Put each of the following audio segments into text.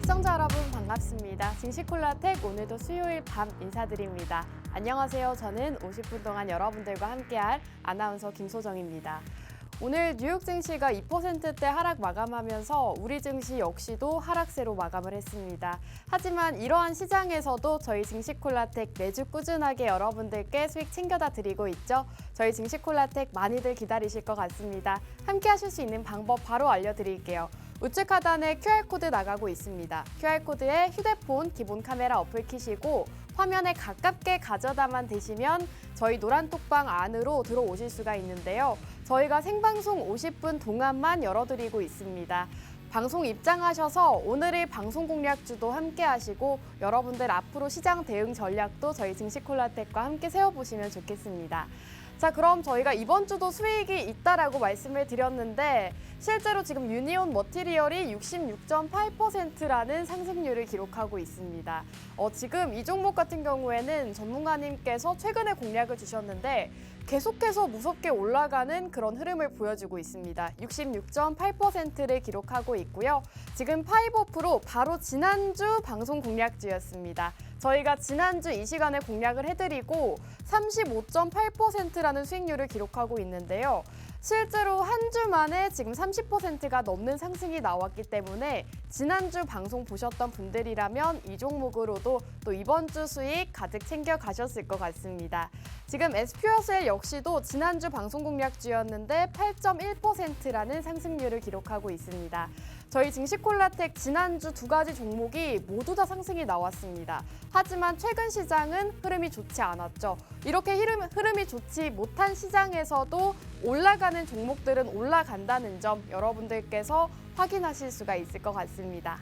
시청자 여러분 반갑습니다. 증시콜라텍 오늘도 수요일 밤 인사드립니다. 안녕하세요. 저는 50분 동안 여러분들과 함께할 아나운서 김소정입니다. 오늘 뉴욕 증시가 2%대 하락 마감하면서 우리 증시 역시도 하락세로 마감을 했습니다. 하지만 이러한 시장에서도 저희 증시콜라텍 매주 꾸준하게 여러분들께 수익 챙겨다 드리고 있죠. 저희 증시콜라텍 많이들 기다리실 것 같습니다. 함께 하실 수 있는 방법 바로 알려드릴게요. 우측 하단에 QR코드 나가고 있습니다. QR코드에 휴대폰 기본 카메라 어플 키시고 화면에 가깝게 가져다만 대시면 저희 노란톡방 안으로 들어오실 수가 있는데요. 저희가 생방송 50분 동안만 열어드리고 있습니다. 방송 입장하셔서 오늘의 방송 공략주도 함께 하시고 여러분들 앞으로 시장 대응 전략도 저희 증시콜라텍과 함께 세워보시면 좋겠습니다. 자, 그럼 저희가 이번 주도 수익이 있다라고 말씀을 드렸는데 실제로 지금 유니온 머티리얼이 66.8%라는 상승률을 기록하고 있습니다. 지금 이 종목 같은 경우에는 전문가님께서 최근에 공략을 주셨는데 계속해서 무섭게 올라가는 그런 흐름을 보여주고 있습니다. 66.8%를 기록하고 있고요. 지금 5% 바로 지난주 방송 공략주였습니다. 저희가 지난주 이 시간에 공략을 해드리고 35.8%라는 수익률을 기록하고 있는데요. 실제로 한 주 만에 지금 30%가 넘는 상승이 나왔기 때문에 지난주 방송 보셨던 분들이라면 이 종목으로도 또 이번 주 수익 가득 챙겨 가셨을 것 같습니다. 지금 SPSL 역시도 지난주 방송 공략주였는데 8.1%라는 상승률을 기록하고 있습니다. 저희 증시콜라텍 지난주 두 가지 종목이 모두 다 상승이 나왔습니다. 하지만 최근 시장은 흐름이 좋지 않았죠. 이렇게 흐름이 좋지 못한 시장에서도 올라가는 종목들은 올라간다는 점 여러분들께서 확인하실 수가 있을 것 같습니다.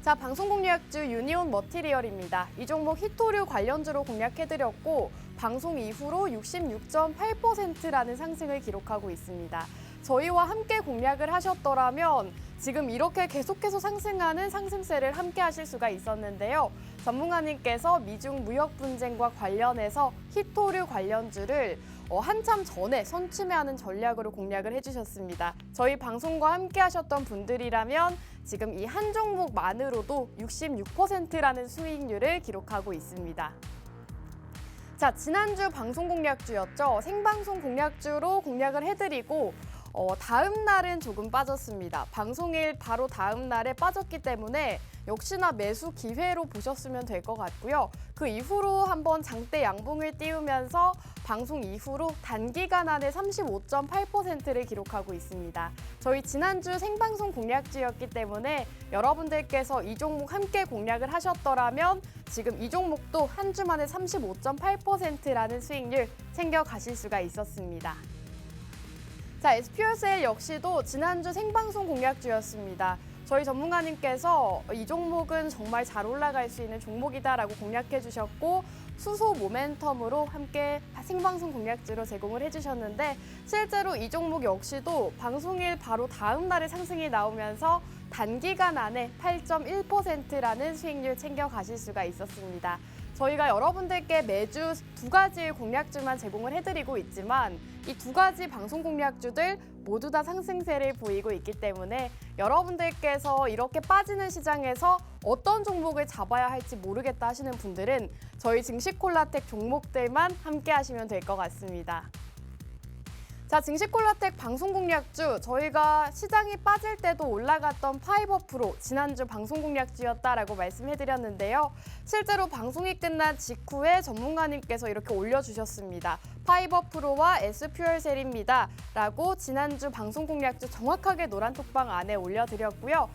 자, 방송 공략주 유니온 머티리얼입니다. 이 종목 히토류 관련주로 공략해드렸고 방송 이후로 66.8%라는 상승을 기록하고 있습니다. 저희와 함께 공략을 하셨더라면 지금 이렇게 계속해서 상승하는 상승세를 함께 하실 수가 있었는데요. 전문가님께서 미중 무역 분쟁과 관련해서 히토류 관련주를 한참 전에 선취매하는 전략으로 공략을 해주셨습니다. 저희 방송과 함께 하셨던 분들이라면 지금 이 한 종목만으로도 66%라는 수익률을 기록하고 있습니다. 자, 지난주 방송 공략주였죠. 생방송 공략주로 공략을 해드리고 다음 날은 조금 빠졌습니다. 방송일 바로 다음 날에 빠졌기 때문에 역시나 매수 기회로 보셨으면 될 것 같고요. 그 이후로 한번 장대 양봉을 띄우면서 방송 이후로 단기간 안에 35.8%를 기록하고 있습니다. 저희 지난주 생방송 공략주였기 때문에 여러분들께서 이 종목 함께 공략을 하셨더라면 지금 이 종목도 한 주 만에 35.8%라는 수익률 챙겨 가실 수가 있었습니다. 자, SPSL 역시도 지난주 생방송 공략주였습니다. 저희 전문가님께서 이 종목은 정말 잘 올라갈 수 있는 종목이다라고 공략해 주셨고 수소 모멘텀으로 함께 생방송 공략주로 제공을 해주셨는데 실제로 이 종목 역시도 방송일 바로 다음 날에 상승이 나오면서 단기간 안에 8.1%라는 수익률 챙겨 가실 수가 있었습니다. 저희가 여러분들께 매주 두 가지의 공략주만 제공을 해드리고 있지만 이 두 가지 방송 공략주들 모두 다 상승세를 보이고 있기 때문에 여러분들께서 이렇게 빠지는 시장에서 어떤 종목을 잡아야 할지 모르겠다 하시는 분들은 저희 증시콜라텍 종목들만 함께 하시면 될 것 같습니다. 자, 증시콜라텍 방송 공략주 저희가 시장이 빠질 때도 올라갔던 5% 지난주 방송 공략주였다라고 말씀해드렸는데요. 실제로 방송이 끝난 직후에 전문가님께서 이렇게 올려주셨습니다. 5%와 SPSL입니다. 라고 지난주 방송 공략주 정확하게 노란톡방 안에 올려드렸고요.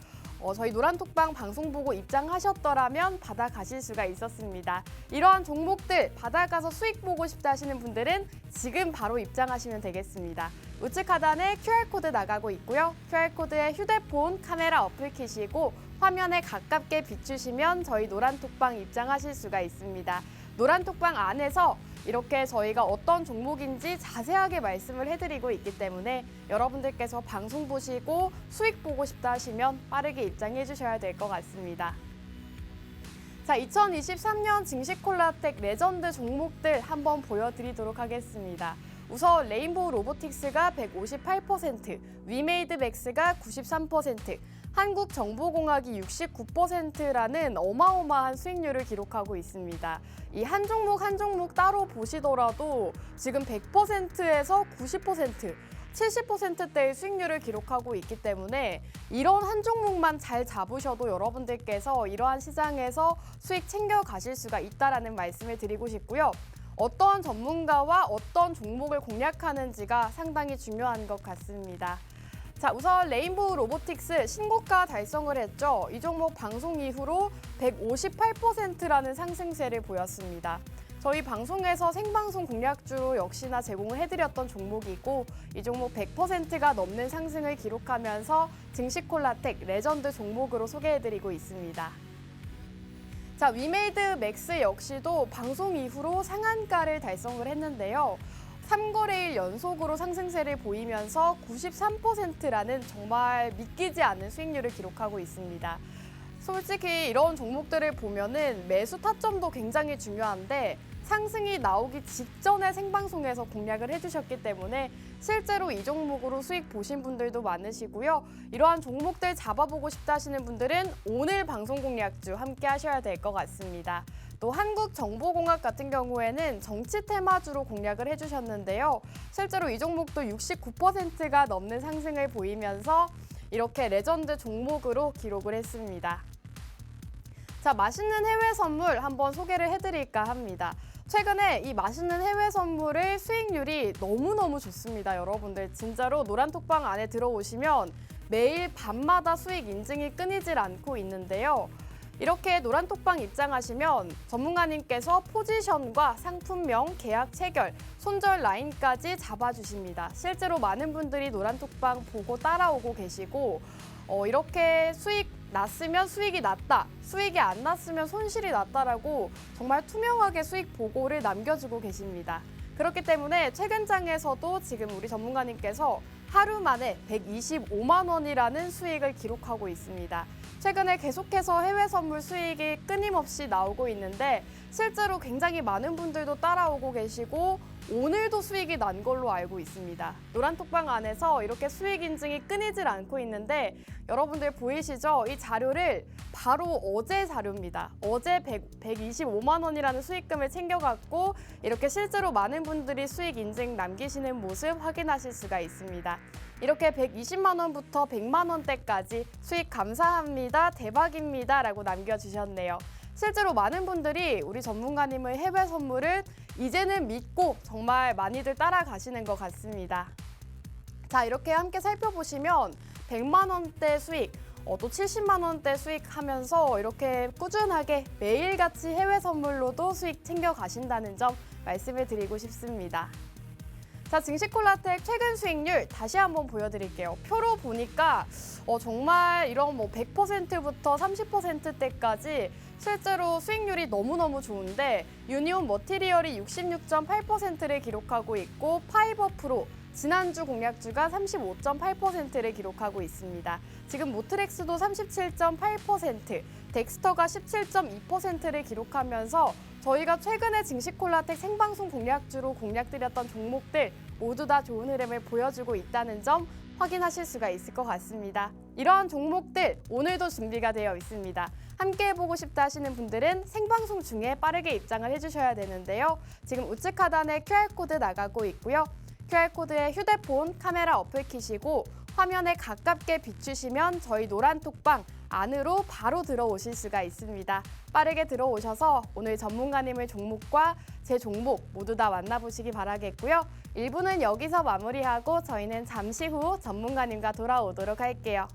저희 노란톡방 방송 보고 입장하셨더라면 받아가실 수가 있었습니다. 이러한 종목들 받아가서 수익 보고 싶다 하시는 분들은 지금 바로 입장하시면 되겠습니다. 우측 하단에 QR코드 나가고 있고요. QR코드에 휴대폰 카메라 어플 키시고 화면에 가깝게 비추시면 저희 노란톡방 입장하실 수가 있습니다. 노란톡방 안에서 이렇게 저희가 어떤 종목인지 자세하게 말씀을 해드리고 있기 때문에 여러분들께서 방송 보시고 수익 보고 싶다 하시면 빠르게 입장해 주셔야 될 것 같습니다. 자, 2023년 증시콜라텍 레전드 종목들 한번 보여드리도록 하겠습니다. 우선 레인보우 로보틱스가 158%, 위메이드 맥스가 93%, 한국정보공학이 69%라는 어마어마한 수익률을 기록하고 있습니다. 이 한 종목 한 종목 따로 보시더라도 지금 100%에서 90%, 70%대의 수익률을 기록하고 있기 때문에 이런 한 종목만 잘 잡으셔도 여러분들께서 이러한 시장에서 수익 챙겨가실 수가 있다는 말씀을 드리고 싶고요. 어떤 전문가와 어떤 종목을 공략하는지가 상당히 중요한 것 같습니다. 자, 우선 레인보우 로보틱스 신고가 달성을 했죠. 이 종목 방송 이후로 158%라는 상승세를 보였습니다. 저희 방송에서 생방송 공략주로 역시나 제공을 해드렸던 종목이고 이 종목 100%가 넘는 상승을 기록하면서 증시콜라텍 레전드 종목으로 소개해드리고 있습니다. 자, 위메이드 맥스 역시도 방송 이후로 상한가를 달성을 했는데요. 3거래일 연속으로 상승세를 보이면서 93%라는 정말 믿기지 않는 수익률을 기록하고 있습니다. 솔직히 이런 종목들을 보면은 매수 타점도 굉장히 중요한데 상승이 나오기 직전에 생방송에서 공략을 해주셨기 때문에 실제로 이 종목으로 수익 보신 분들도 많으시고요. 이러한 종목들 잡아보고 싶다 하시는 분들은 오늘 방송 공략주 함께 하셔야 될 것 같습니다. 또 한국정보공학 같은 경우에는 정치 테마주로 공략을 해주셨는데요. 실제로 이 종목도 69%가 넘는 상승을 보이면서 이렇게 레전드 종목으로 기록을 했습니다. 자, 맛있는 해외 선물 한번 소개를 해드릴까 합니다. 최근에 이 맛있는 해외 선물의 수익률이 너무너무 좋습니다. 여러분들 진짜로 노란톡방 안에 들어오시면 매일 밤마다 수익 인증이 끊이질 않고 있는데요. 이렇게 노란톡방 입장하시면 전문가님께서 포지션과 상품명, 계약 체결, 손절 라인까지 잡아주십니다. 실제로 많은 분들이 노란톡방 보고 따라오고 계시고 이렇게 수익 났으면 수익이 났다, 수익이 안 났으면 손실이 났다라고 정말 투명하게 수익 보고를 남겨주고 계십니다. 그렇기 때문에 최근 장에서도 지금 우리 전문가님께서 하루 만에 125만 원이라는 수익을 기록하고 있습니다. 최근에 계속해서 해외 선물 수익이 끊임없이 나오고 있는데 실제로 굉장히 많은 분들도 따라오고 계시고 오늘도 수익이 난 걸로 알고 있습니다. 노란톡방 안에서 이렇게 수익 인증이 끊이질 않고 있는데 여러분들 보이시죠? 이 자료를 바로 어제 자료입니다. 어제 125만 원이라는 수익금을 챙겨갖고 이렇게 실제로 많은 분들이 수익 인증 남기시는 모습 확인하실 수가 있습니다. 이렇게 120만 원부터 100만 원대까지 수익 감사합니다, 대박입니다 라고 남겨주셨네요. 실제로 많은 분들이 우리 전문가님의 해외 선물을 이제는 믿고 정말 많이들 따라가시는 것 같습니다. 자, 이렇게 함께 살펴보시면 100만 원대 수익, 또 70만 원대 수익하면서 이렇게 꾸준하게 매일같이 해외 선물로도 수익 챙겨가신다는 점 말씀을 드리고 싶습니다. 자, 증시콜라텍 최근 수익률 다시 한번 보여드릴게요. 표로 보니까 정말 이런 100%부터 30%대까지 실제로 수익률이 너무너무 좋은데 유니온 머티리얼이 66.8%를 기록하고 있고 파이버 프로, 지난주 공략주가 35.8%를 기록하고 있습니다. 지금 모트렉스도 37.8%, 덱스터가 17.2%를 기록하면서 저희가 최근에 증시콜라텍 생방송 공략주로 공략드렸던 종목들 모두 다 좋은 흐름을 보여주고 있다는 점 확인하실 수가 있을 것 같습니다. 이러한 종목들 오늘도 준비가 되어 있습니다. 함께 해보고 싶다 하시는 분들은 생방송 중에 빠르게 입장을 해주셔야 되는데요. 지금 우측 하단에 QR코드 나가고 있고요. QR코드에 휴대폰 카메라 어플 키시고 화면에 가깝게 비추시면 저희 노란톡방 안으로 바로 들어오실 수가 있습니다. 빠르게 들어오셔서 오늘 전문가님의 종목과 제 종목 모두 다 만나보시기 바라겠고요. 1부는 여기서 마무리하고 저희는 잠시 후 전문가님과 돌아오도록 할게요.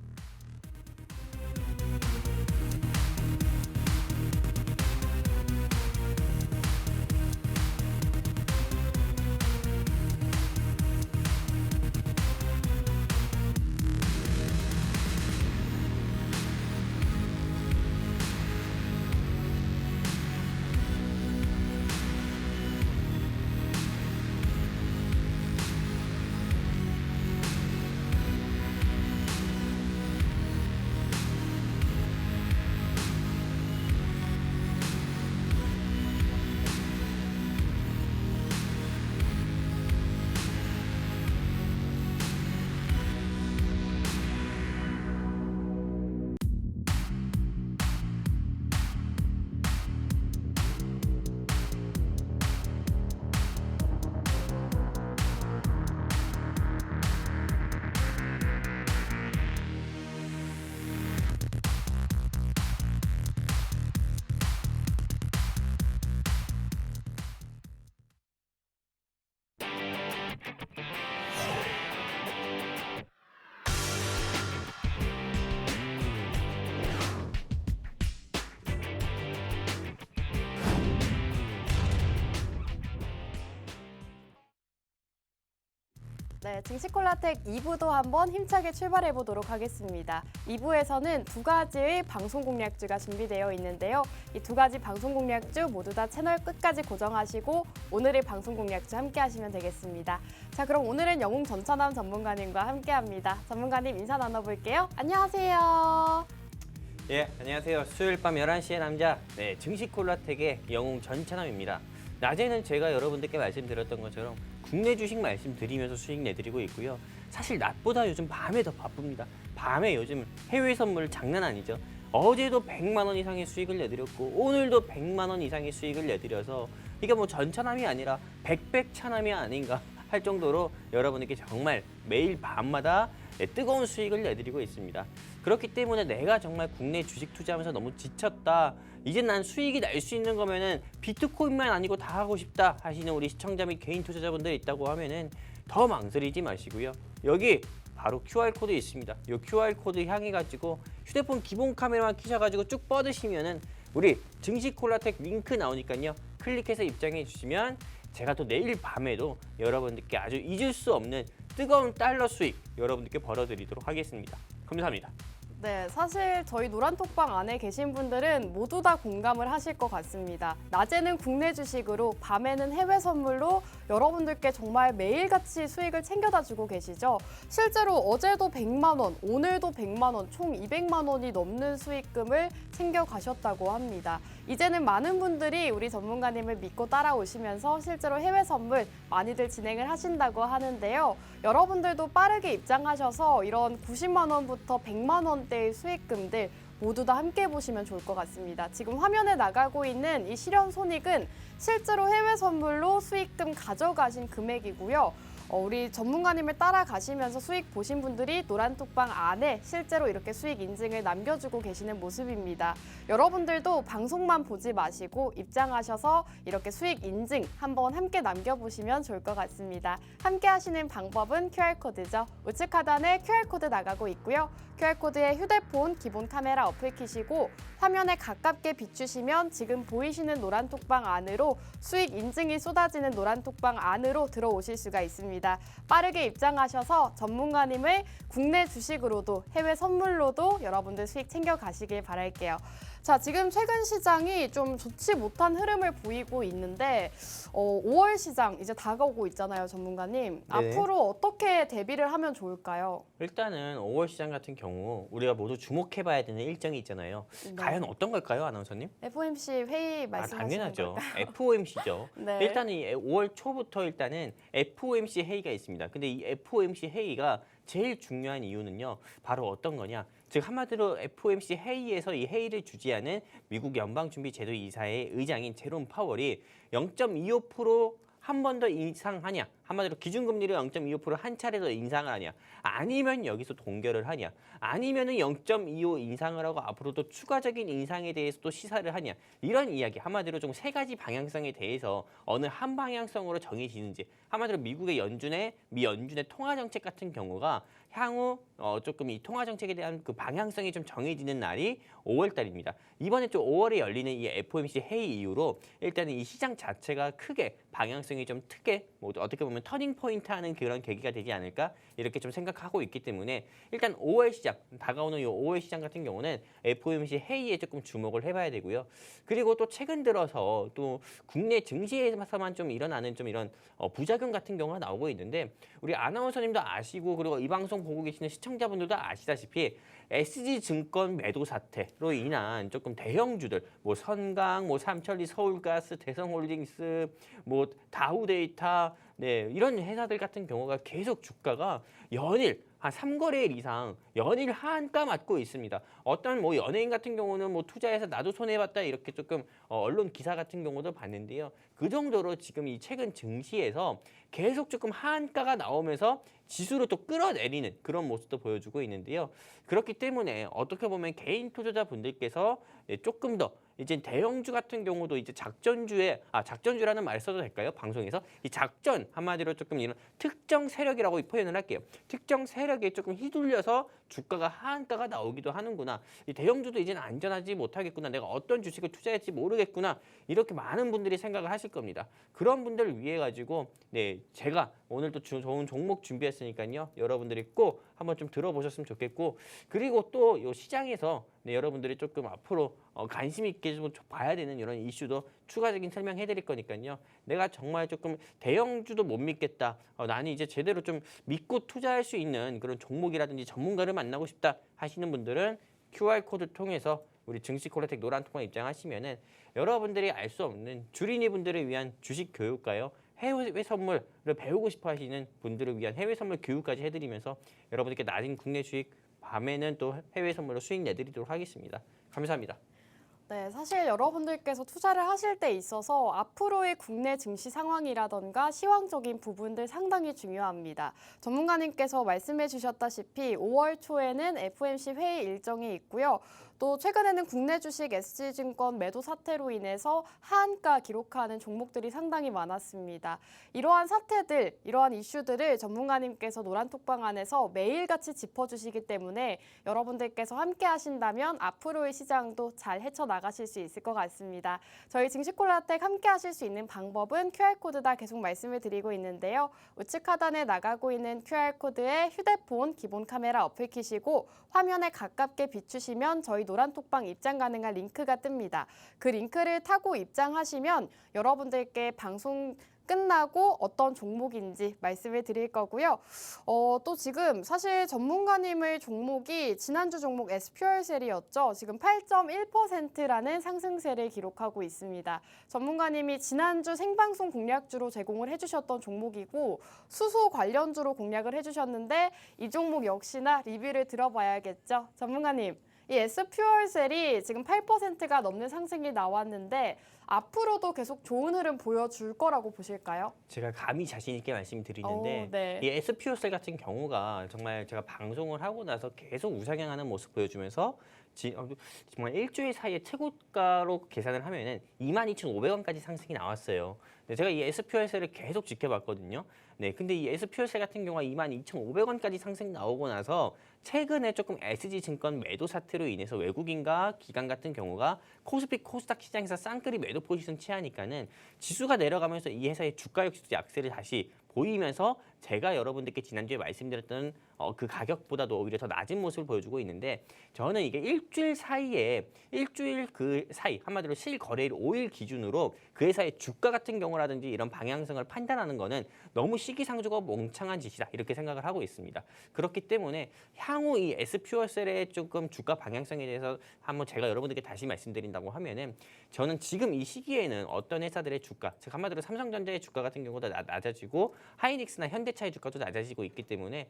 네, 증시콜라텍 2부도 한번 힘차게 출발해 보도록 하겠습니다. 2부에서는 두 가지의 방송 공략주가 준비되어 있는데요. 이 두 가지 방송 공략주 모두 다 채널 끝까지 고정하시고 오늘의 방송 공략주 함께 하시면 되겠습니다. 자, 그럼 오늘은 영웅 전천남 전문가님과 함께 합니다. 전문가님 인사 나눠볼게요. 안녕하세요. 예, 안녕하세요. 수요일 밤 11시의 남자, 증시콜라텍의 영웅 전찬남입니다. 낮에는 제가 여러분들께 말씀드렸던 것처럼 국내 주식 말씀드리면서 수익 내드리고 있고요. 사실 낮보다 요즘 밤에 더 바쁩니다. 밤에 요즘 해외 선물 장난 아니죠. 어제도 100만 원 이상의 수익을 내드렸고 오늘도 100만 원 이상의 수익을 내드려서 이게 뭐 전찬남이 아니라 백백찬남이 아닌가 할 정도로 여러분에게 정말 매일 밤마다 뜨거운 수익을 내드리고 있습니다. 그렇기 때문에 내가 정말 국내 주식 투자하면서 너무 지쳤다. 이제 난 수익이 날 수 있는 거면은 비트코인만 아니고 다 하고 싶다 하시는 우리 시청자 및 개인 투자자분들 있다고 하면은 더 망설이지 마시고요. 여기 바로 QR코드 있습니다. 이 QR코드 향해 가지고 휴대폰 기본 카메라만 켜셔가지고 쭉 뻗으시면은 우리 증시콜라텍 링크 나오니까요. 클릭해서 입장해 주시면 제가 또 내일 밤에도 여러분들께 아주 잊을 수 없는 뜨거운 달러 수익 여러분들께 벌어드리도록 하겠습니다. 감사합니다. 네, 사실 저희 노란톡방 안에 계신 분들은 모두 다 공감을 하실 것 같습니다. 낮에는 국내 주식으로, 밤에는 해외 선물로 여러분들께 정말 매일같이 수익을 챙겨다 주고 계시죠. 실제로 어제도 100만 원, 오늘도 100만 원, 총 200만 원이 넘는 수익금을 챙겨가셨다고 합니다. 이제는 많은 분들이 우리 전문가님을 믿고 따라오시면서 실제로 해외 선물 많이들 진행을 하신다고 하는데요. 여러분들도 빠르게 입장하셔서 이런 90만 원부터 100만 원대의 수익금들 모두 다 함께 보시면 좋을 것 같습니다. 지금 화면에 나가고 있는 이 실현 손익은 실제로 해외 선물로 수익금 가져가신 금액이고요. 우리 전문가님을 따라가시면서 수익 보신 분들이 노란톡방 안에 실제로 이렇게 수익 인증을 남겨주고 계시는 모습입니다. 여러분들도 방송만 보지 마시고 입장하셔서 이렇게 수익 인증 한번 함께 남겨보시면 좋을 것 같습니다. 함께 하시는 방법은 QR코드죠. 우측 하단에 QR코드 나가고 있고요. QR코드에 휴대폰 기본 카메라 어플 키시고 화면에 가깝게 비추시면 지금 보이시는 노란톡방 안으로 수익 인증이 쏟아지는 노란톡방 안으로 들어오실 수가 있습니다. 빠르게 입장하셔서 전문가님의 국내 주식으로도 해외 선물로도 여러분들 수익 챙겨가시길 바랄게요. 자, 지금 최근 시장이 좀 좋지 못한 흐름을 보이고 있는데 5월 시장 이제 다가오고 있잖아요, 전문가님. 앞으로 어떻게 대비를 하면 좋을까요? 일단은 5월 시장 같은 경우 우리가 모두 주목해봐야 되는 일정이 있잖아요. 네. 과연 어떤 걸까요, 아나운서님? FOMC 회의 말씀하시는 당연하죠. 걸까요? FOMC죠. 네. 일단은 5월 초부터 일단은 FOMC 회의가 있습니다. 근데 이 FOMC 회의가 제일 중요한 이유는요. 바로 어떤 거냐. 즉 한마디로 FOMC 회의에서 이 회의를 주재하는 미국 연방준비제도이사의 의장인 제롬 파월이 0.25% 한 번 더 인상하냐. 한마디로 기준금리를 0.25%한 차례 더 인상을 하냐. 아니면 여기서 동결을 하냐. 아니면은 0.25 인상을 하고 앞으로도 추가적인 인상에 대해서 또 시사를 하냐. 이런 이야기. 한마디로 좀 세 가지 방향성에 대해서 어느 한 방향성으로 정해지는지. 한마디로 미국의 미 연준의 통화 정책 같은 경우가 향후 조금 이 통화 정책에 대한 그 방향성이 좀 정해지는 날이 5월 달입니다. 이번에 좀 5월에 열리는 이 FOMC 회의 이후로 일단은 이 시장 자체가 크게 방향성이 좀 크게 뭐 어떻게 보면 터닝 포인트 하는 그런 계기가 되지 않을까 이렇게 좀 생각하고 있기 때문에 일단 5월 시장 다가오는 이 5월 시장 같은 경우는 FOMC 회의에 조금 주목을 해봐야 되고요. 그리고 또 최근 들어서 또 국내 증시에서만 좀 일어나는 좀 이런 부작용 같은 경우가 나오고 있는데 우리 아나운서님도 아시고 그리고 이 방송 보고 계시는 시청자분들도 아시다시피 SG증권 매도 사태로 인한 조금 대형주들 뭐 선강, 뭐 삼천리 서울가스, 대성홀딩스, 뭐 다우데이터 이런 회사들 같은 경우가 계속 주가가 연일 한 3거래일 이상 연일 하한가 맞고 있습니다. 어떤 뭐 연예인 같은 경우는 뭐 투자해서 나도 손해봤다 이렇게 조금 언론 기사 같은 경우도 봤는데요. 그 정도로 지금 이 최근 증시에서 계속 조금 하한가가 나오면서 지수를 또 끌어내리는 그런 모습도 보여주고 있는데요. 그렇기 때문에 어떻게 보면 개인 투자자분들께서 조금 더 이제 대형주 같은 경우도 이제 작전주라는 말 써도 될까요? 방송에서 이 작전 한마디로 조금 이런 특정 세력이라고 표현을 할게요. 특정 세력에 조금 휘둘려서 주가가 하한가가 나오기도 하는구나. 이 대형주도 이제는 안전하지 못하겠구나. 내가 어떤 주식을 투자할지 모르겠구나. 이렇게 많은 분들이 생각을 하실 겁니다. 그런 분들을 위해 가지고 제가 오늘 또 좋은 종목 준비했으니까요. 여러분들이 꼭 한번 좀 들어보셨으면 좋겠고 그리고 또 이 시장에서 네, 여러분들이 조금 앞으로 관심 있게 좀 봐야 되는 이런 이슈도 추가적인 설명해 드릴 거니까요. 내가 정말 조금 대형주도 못 믿겠다. 나는 이제 제대로 좀 믿고 투자할 수 있는 그런 종목이라든지 전문가를 만나고 싶다 하시는 분들은 QR코드 통해서 우리 증시콜레텍 노란톡방 입장하시면은 여러분들이 알 수 없는 주린이 분들을 위한 주식 교육과요. 해외 선물을 배우고 싶어 하시는 분들을 위한 해외 선물 교육까지 해드리면서 여러분들께 낮은 국내 주식, 밤에는 또 해외 선물로 수익 내드리도록 하겠습니다. 감사합니다. 네, 사실 여러분들께서 투자를 하실 때 있어서 앞으로의 국내 증시 상황이라던가 시황적인 부분들 상당히 중요합니다. 전문가님께서 말씀해 주셨다시피 5월 초에는 FOMC 회의 일정이 있고요. 또 최근에는 국내 주식 SG증권 매도 사태로 인해서 하한가 기록하는 종목들이 상당히 많았습니다. 이러한 사태들, 이러한 이슈들을 전문가님께서 노란톡방 안에서 매일같이 짚어주시기 때문에 여러분들께서 함께 하신다면 앞으로의 시장도 잘 헤쳐나가실 수 있을 것 같습니다. 저희 증시콜라텍 함께 하실 수 있는 방법은 QR코드다 계속 말씀을 드리고 있는데요. 우측 하단에 나가고 있는 QR코드에 휴대폰 기본 카메라 어플 키시고 화면에 가깝게 비추시면 저희 노란톡방 입장 가능한 링크가 뜹니다. 그 링크를 타고 입장하시면 여러분들께 방송 끝나고 어떤 종목인지 말씀을 드릴 거고요. 또 지금 사실 전문가님의 종목이 지난주 종목 SPL셀이었죠. 지금 8.1%라는 상승세를 기록하고 있습니다. 전문가님이 지난주 생방송 공략주로 제공을 해주셨던 종목이고 수소 관련주로 공략을 해주셨는데 이 종목 역시나 리뷰를 들어봐야겠죠. 전문가님. 이 SPL셀이 지금 8%가 넘는 상승이 나왔는데 앞으로도 계속 좋은 흐름 보여줄 거라고 보실까요? 제가 감히 자신 있게 말씀드리는데 네. 이 SPO셀 같은 경우가 정말 제가 방송을 하고 나서 계속 우상향하는 모습 보여주면서 정말 일주일 사이에 최고가로 계산을 하면은 22,500원까지 상승이 나왔어요. 네, 제가 이 SPO셀을 계속 지켜봤거든요. 네, 근데 이 SPO셀 같은 경우가 22,500원까지 상승 나오고 나서 최근에 조금 SG증권 매도 사태로 인해서 외국인과 기관 같은 경우가 코스피 코스닥 시장에서 쌍끌이 매도 포지션 취하니까는 지수가 내려가면서 이 회사의 주가 역시도 약세를 다시 보이면서 제가 여러분들께 지난주에 말씀드렸던 그 가격보다도 오히려 더 낮은 모습을 보여주고 있는데 저는 이게 일주일 그 사이 한마디로 실거래일 5일 기준으로 그 회사의 주가 같은 경우라든지 이런 방향성을 판단하는 거는 너무 시기상조가 멍청한 짓이다 이렇게 생각을 하고 있습니다. 그렇기 때문에 향후 이 SPO셀의 조금 주가 방향성에 대해서 한번 제가 여러분들께 다시 말씀드린다고 하면은 저는 지금 이 시기에는 어떤 회사들의 주가, 즉 한마디로 삼성전자의 주가 같은 경우도 낮아지고 하이닉스나 현대차의 주가도 낮아지고 있기 때문에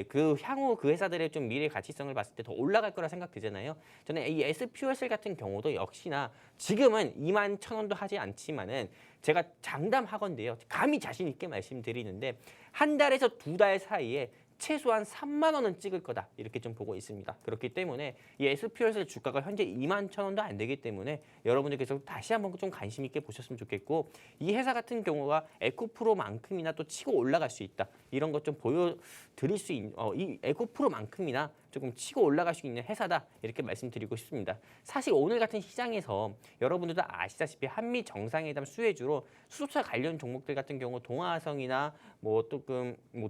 그 향후 그 회사들의 좀 미래 가치성을 봤을 때 더 올라갈 거라 생각되잖아요. 저는 이 SPO셀 같은 경우도 역시나 지금은 21,000원도 하지 않지만은 제가 장담하건대요. 감히 자신 있게 말씀드리는데 한 달에서 두 달 사이에 최소한 3만 원은 찍을 거다 이렇게 좀 보고 있습니다. 그렇기 때문에 이 SPO셀 주가가 현재 21,000원도 안 되기 때문에 여러분들께서 다시 한번 좀 관심 있게 보셨으면 좋겠고 이 회사 같은 경우가 에코프로만큼이나 또 치고 올라갈 수 있다 이런 것 좀 보여드릴 수 있는 이 에코프로만큼이나 조금 치고 올라갈 수 있는 회사다 이렇게 말씀드리고 싶습니다. 사실 오늘 같은 시장에서 여러분들도 아시다시피 한미 정상회담 수혜주로 수소차 관련 종목들 같은 경우 동아성이나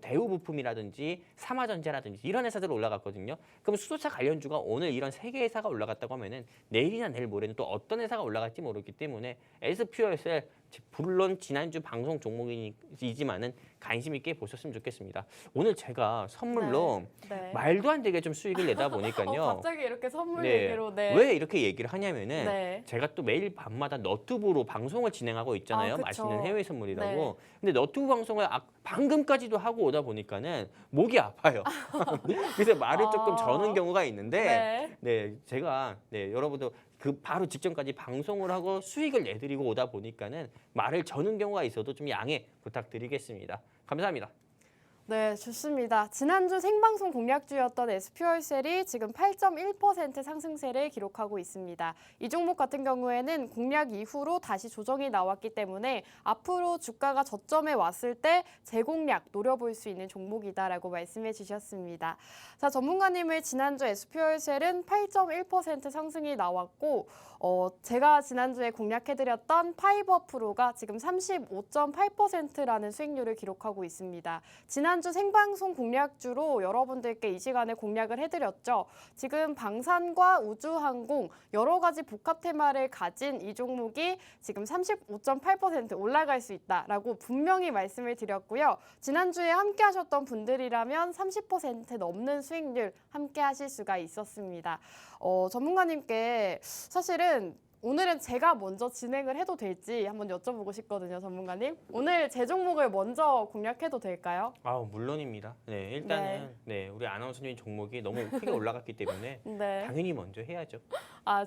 대우 부품이라든지 삼화전자라든지 이런 회사들 올라갔거든요. 그럼 수소차 관련주가 오늘 이런 세 개 회사가 올라갔다고 하면은 내일이나 내일 모레는 또 어떤 회사가 올라갈지 모르기 때문에 SPO셀 물론 지난주 방송 종목이지만은 관심 있게 보셨으면 좋겠습니다. 오늘 제가 선물로 네. 말도 안 되게 좀 수익을 내다 보니까요. 갑자기 이렇게 선물 네. 얘기로 왜 이렇게 얘기를 하냐면은 네. 제가 또 매일 밤마다 너튜브로 방송을 진행하고 있잖아요. 그쵸. 맛있는 해외 선물이라고. 네. 근데 너튜브 방송을 방금까지도 하고 오다 보니까는 목이 아파요. 그래서 말을 조금 저는 경우가 있는데 제가 여러분도 그 바로 직전까지 방송을 하고 수익을 내드리고 오다 보니까는 말을 저는 경우가 있어도 좀 양해 부탁드리겠습니다. 감사합니다. 네, 좋습니다. 지난주 생방송 공략주였던 SPO일셀이 지금 8.1% 상승세를 기록하고 있습니다. 이 종목 같은 경우에는 공략 이후로 다시 조정이 나왔기 때문에 앞으로 주가가 저점에 왔을 때 재공략 노려볼 수 있는 종목이다라고 말씀해 주셨습니다. 자, 전문가님의 지난주 SPO일셀은 8.1% 상승이 나왔고 제가 지난주에 공략해드렸던 파이버 프로가 지금 35.8%라는 수익률을 기록하고 있습니다. 지난주 생방송 공략주로 여러분들께 이 시간에 공략을 해드렸죠. 지금 방산과 우주항공 여러 가지 복합 테마를 가진 이 종목이 지금 35.8% 올라갈 수 있다라고 분명히 말씀을 드렸고요. 지난주에 함께 하셨던 분들이라면 30% 넘는 수익률 함께 하실 수가 있었습니다. 전문가님께 사실은 오늘은 제가 먼저 진행을 해도 될지 한번 여쭤보고 싶거든요, 전문가님. 오늘 제 종목을 먼저 공략해도 될까요? 물론입니다. 네, 일단은 우리 아나운서님 종목이 너무 크게 올라갔기 때문에 네. 당연히 먼저 해야죠.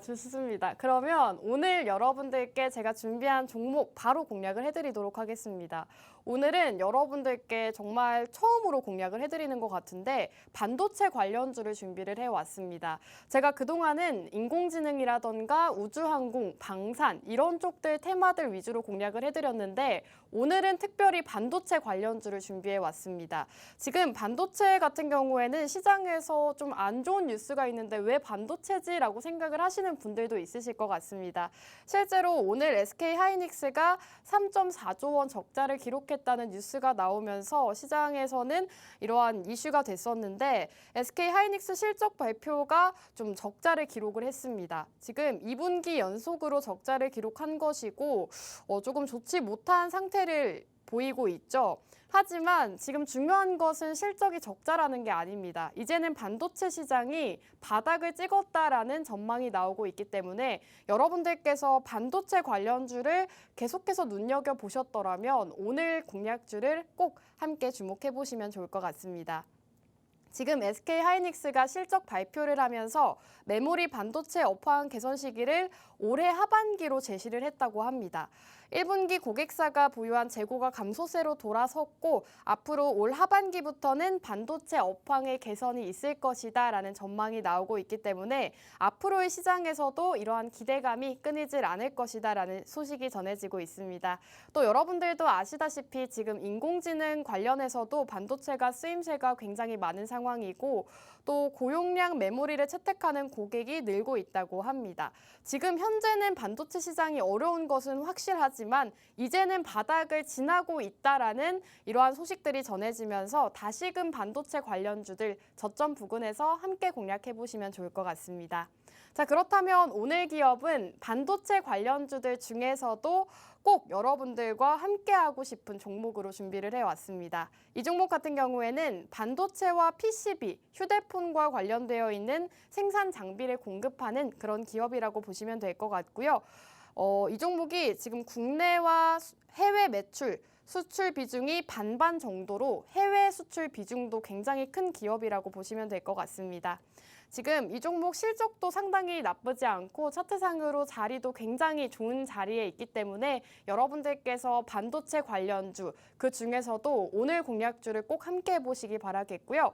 좋습니다. 그러면 오늘 여러분들께 제가 준비한 종목 바로 공략을 해드리도록 하겠습니다. 오늘은 여러분들께 정말 처음으로 공략을 해드리는 것 같은데 반도체 관련주를 준비를 해왔습니다. 제가 그동안은 인공지능이라던가 우주항공, 방산 이런 쪽들 테마들 위주로 공략을 해드렸는데 오늘은 특별히 반도체 관련주를 준비해왔습니다. 지금 반도체 같은 경우에는 시장에서 좀 안 좋은 뉴스가 있는데 왜 반도체지라고 생각을 하시는 분들도 있으실 것 같습니다. 실제로 오늘 SK하이닉스가 3.4조 원 적자를 기록했다는 뉴스가 나오면서 시장에서는 이러한 이슈가 됐었는데 SK하이닉스 실적 발표가 좀 적자를 기록을 했습니다. 지금 2분기 연속으로 적자를 기록한 것이고 조금 좋지 못한 상태를 보이고 있죠. 하지만 지금 중요한 것은 실적이 적자라는 게 아닙니다. 이제는 반도체 시장이 바닥을 찍었다라는 전망이 나오고 있기 때문에 여러분들께서 반도체 관련주를 계속해서 눈여겨보셨더라면 오늘 공략주를 꼭 함께 주목해 보시면 좋을 것 같습니다. 지금 SK하이닉스가 실적 발표를 하면서 메모리 반도체 업황 개선 시기를 올해 하반기로 제시를 했다고 합니다. 1분기 고객사가 보유한 재고가 감소세로 돌아섰고 앞으로 올 하반기부터는 반도체 업황의 개선이 있을 것이다 라는 전망이 나오고 있기 때문에 앞으로의 시장에서도 이러한 기대감이 끊이질 않을 것이다 라는 소식이 전해지고 있습니다. 또 여러분들도 아시다시피 지금 인공지능 관련해서도 반도체가 쓰임새가 굉장히 많은 상황이고 또 고용량 메모리를 채택하는 고객이 늘고 있다고 합니다. 지금 현재는 반도체 시장이 어려운 것은 확실하지만 이제는 바닥을 지나고 있다라는 이러한 소식들이 전해지면서 다시금 반도체 관련주들 저점 부근에서 함께 공략해 보시면 좋을 것 같습니다. 자, 그렇다면 오늘 기업은 반도체 관련주들 중에서도 꼭 여러분들과 함께하고 싶은 종목으로 준비를 해왔습니다. 이 종목 같은 경우에는 반도체와 PCB, 휴대폰과 관련되어 있는 생산 장비를 공급하는 그런 기업이라고 보시면 될 것 같고요. 이 종목이 지금 국내와 해외 매출, 수출 비중이 반반 정도로 해외 수출 비중도 굉장히 큰 기업이라고 보시면 될 것 같습니다. 지금 이 종목 실적도 상당히 나쁘지 않고 차트상으로 자리도 굉장히 좋은 자리에 있기 때문에 여러분들께서 반도체 관련주 그 중에서도 오늘 공략주를 꼭 함께 해보시기 바라겠고요.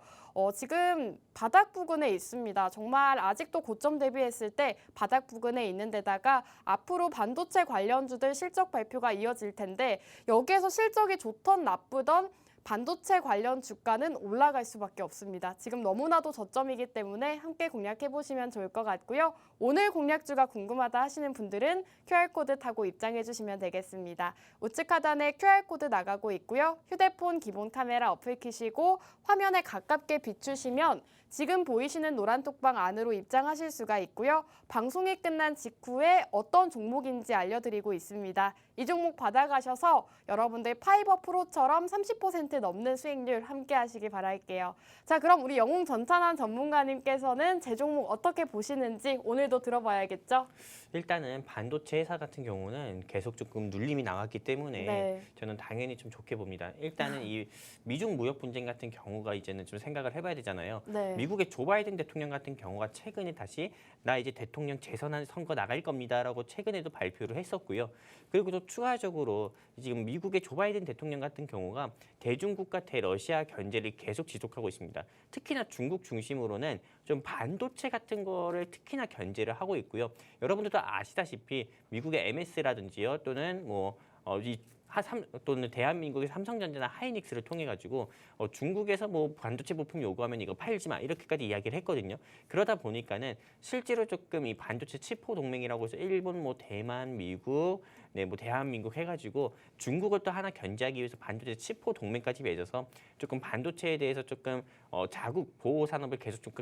지금 바닥 부근에 있습니다. 정말 아직도 고점 대비했을 때 바닥 부근에 있는 데다가 앞으로 반도체 관련주들 실적 발표가 이어질 텐데 여기에서 실적이 좋던 나쁘던 반도체 관련 주가는 올라갈 수밖에 없습니다. 지금 너무나도 저점이기 때문에 함께 공략해 보시면 좋을 것 같고요. 오늘 공략주가 궁금하다 하시는 분들은 QR코드 타고 입장해 주시면 되겠습니다. 우측 하단에 QR코드 나가고 있고요. 휴대폰 기본 카메라 어플 키시고 화면에 가깝게 비추시면 지금 보이시는 노란 톡방 안으로 입장하실 수가 있고요. 방송이 끝난 직후에 어떤 종목인지 알려드리고 있습니다. 이 종목 받아가셔서 여러분들 파이버 프로처럼 30% 넘는 수익률 함께 하시기 바랄게요. 자, 그럼 우리 영웅 전찬환 전문가님께서는 제 종목 어떻게 보시는지 오늘도 들어봐야겠죠? 일단은 반도체 회사 같은 경우는 계속 조금 눌림이 나왔기 때문에 저는 당연히 좀 좋게 봅니다. 일단은 이 미중 무역 분쟁 같은 경우가 이제는 좀 생각을 해봐야 되잖아요. 미국의 조 바이든 대통령 같은 경우가 최근에 다시 나 이제 대통령 재선 선거 나갈 겁니다라고 최근에도 발표를 했었고요. 그리고 또 추가적으로 지금 미국의 조 바이든 대통령 같은 경우가 대중국과 대러시아 견제를 계속 지속하고 있습니다. 특히나 중국 중심으로는 좀 반도체 같은 거를 특히나 견제를 하고 있고요. 여러분들도 아시다시피 미국의 MS라든지요, 또는 또는 대한민국의 삼성전자나 하이닉스를 통해 가지고 중국에서 뭐 반도체 부품 요구하면 이거 팔지 마 이렇게까지 이야기를 했거든요. 그러다 보니까는 실제로 조금 이 반도체 치포 동맹이라고 해서 일본, 뭐 대만, 미국, 뭐 대한민국 해가지고 중국을 또 하나 견제하기 위해서 반도체 치포 동맹까지 맺어서 조금 반도체에 대해서 조금 자국 보호 산업을 계속 좀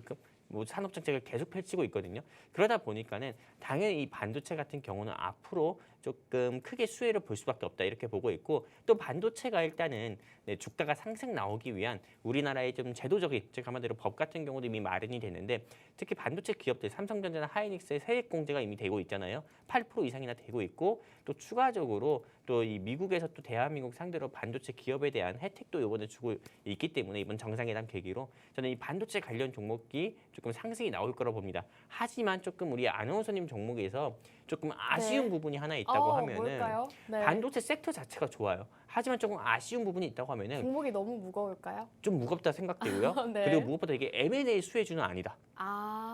뭐 산업 정책을 계속 펼치고 있거든요. 그러다 보니까는 당연히 이 반도체 같은 경우는 앞으로 조금 크게 수혜를 볼 수밖에 없다 이렇게 보고 있고, 또 반도체가 일단은 주가가 상승 나오기 위한 우리나라의 좀 제도적인, 즉 한마디로 법 같은 경우도 이미 마련이 되는데, 특히 반도체 기업들 삼성전자나 하이닉스의 세액 공제가 이미 되고 있잖아요. 8% 이상이나 되고 있고, 또 추가적으로 또 이 미국에서 또 대한민국 상대로 반도체 기업에 대한 혜택도 이번에 주고 있기 때문에 이번 정상회담 계기로 저는 이 반도체 관련 종목이 조금 상승이 나올 거라고 봅니다. 하지만 조금 우리 아나운서님 종목에서 조금 아쉬운 네. 부분이 하나 있다고 하면은 뭘까요? 네. 반도체 섹터 자체가 좋아요. 하지만 조금 아쉬운 부분이 있다고 하면은 종목이 너무 무거울까요? 좀 무겁다 생각되고요. 네. 그리고 무엇보다 이게 M&A 수혜주는 아니다.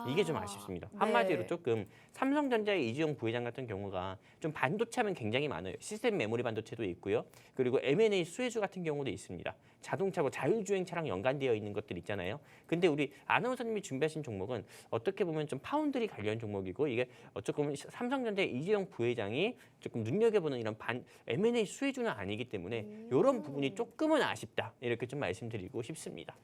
이게 좀 아쉽습니다. 네. 한마디로 조금 삼성전자의 이지용 부회장 같은 경우가 좀 반도체 하면 굉장히 많아요. 시스템 메모리 반도체도 있고요. 그리고 M&A 수혜주 같은 경우도 있습니다. 자동차, 뭐 자율주행차랑 연관되어 있는 것들 있잖아요. 근데 우리 아나운서님이 준비하신 종목은 어떻게 보면 좀 파운드리 관련 종목이고, 이게 조금 삼성전자의 이재용 부회장이 조금 눈여겨보는 이런 M&A 수혜주는 아니기 때문에 이런 부분이 조금은 아쉽다. 이렇게 좀 말씀드리고 싶습니다.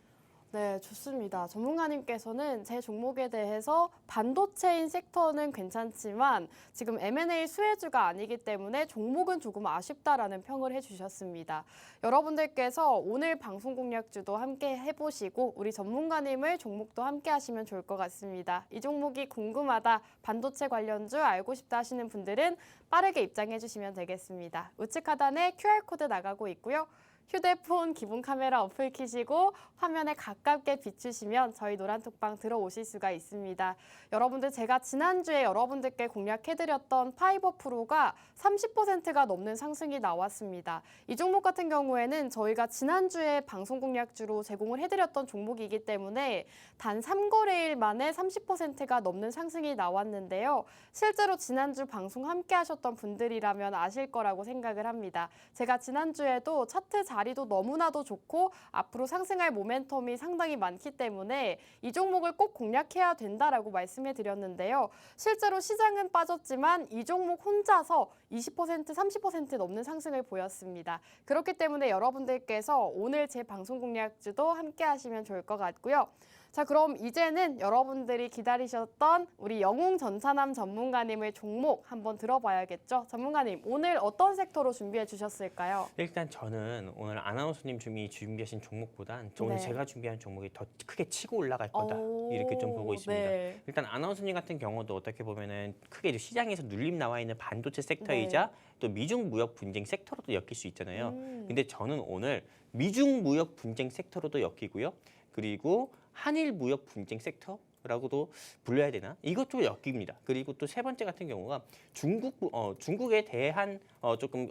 네, 좋습니다. 전문가님께서는 제 종목에 대해서 반도체인 섹터는 괜찮지만 지금 M&A 수혜주가 아니기 때문에 종목은 조금 아쉽다라는 평을 해주셨습니다. 여러분들께서 오늘 방송 공략주도 함께 해보시고 우리 전문가님을 종목도 함께 하시면 좋을 것 같습니다. 이 종목이 궁금하다, 반도체 관련주 알고 싶다 하시는 분들은 빠르게 입장해 주시면 되겠습니다. 우측 하단에 QR코드 나가고 있고요. 휴대폰 기본 카메라 어플 켜시고 화면에 가깝게 비추시면 저희 노란톡방 들어오실 수가 있습니다. 여러분들, 제가 지난주에 여러분들께 공략해드렸던 파이버 프로가 30%가 넘는 상승이 나왔습니다. 이 종목 같은 경우에는 저희가 지난주에 방송 공략주로 제공을 해드렸던 종목이기 때문에 단 3거래일 만에 30%가 넘는 상승이 나왔는데요. 실제로 지난주 방송 함께 하셨던 분들이라면 아실 거라고 생각을 합니다. 제가 지난주에도 차트 자리도 너무나도 좋고 앞으로 상승할 모멘텀이 상당히 많기 때문에 이 종목을 꼭 공략해야 된다라고 말씀해 드렸는데요. 실제로 시장은 빠졌지만 이 종목 혼자서 20%, 30% 넘는 상승을 보였습니다. 그렇기 때문에 여러분들께서 오늘 제 방송 공략주도 함께 하시면 좋을 것 같고요. 자, 그럼 이제는 여러분들이 기다리셨던 우리 영웅전차남 전문가님의 종목 한번 들어봐야겠죠? 전문가님, 오늘 어떤 섹터로 준비해 주셨을까요? 일단 저는 오늘 아나운서님 준비하신 종목보단 오늘 네. 제가 준비한 종목이 더 크게 치고 올라갈 거다. 이렇게 좀 보고 있습니다. 네. 일단 아나운서님 같은 경우도 어떻게 보면은 크게 이제 시장에서 눌림 나와 있는 반도체 섹터이자 또 미중 무역 분쟁 sek터로도 엮일 수 있잖아요. 근데 저는 오늘 미중 무역 분쟁 섹터로도 엮이고요. 그리고 한일 무역 분쟁 섹터라고도 불러야 되나? 이것도 엮입니다. 그리고 또 세 번째 같은 경우가 중국에 대한 조금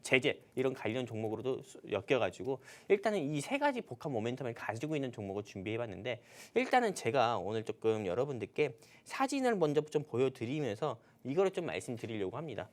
제재 이런 관련 종목으로도 엮여가지고 일단은 이 세 가지 복합 모멘텀을 가지고 있는 종목을 준비해봤는데, 일단은 제가 오늘 조금 여러분들께 사진을 먼저 좀 보여드리면서 이거를 좀 말씀드리려고 합니다.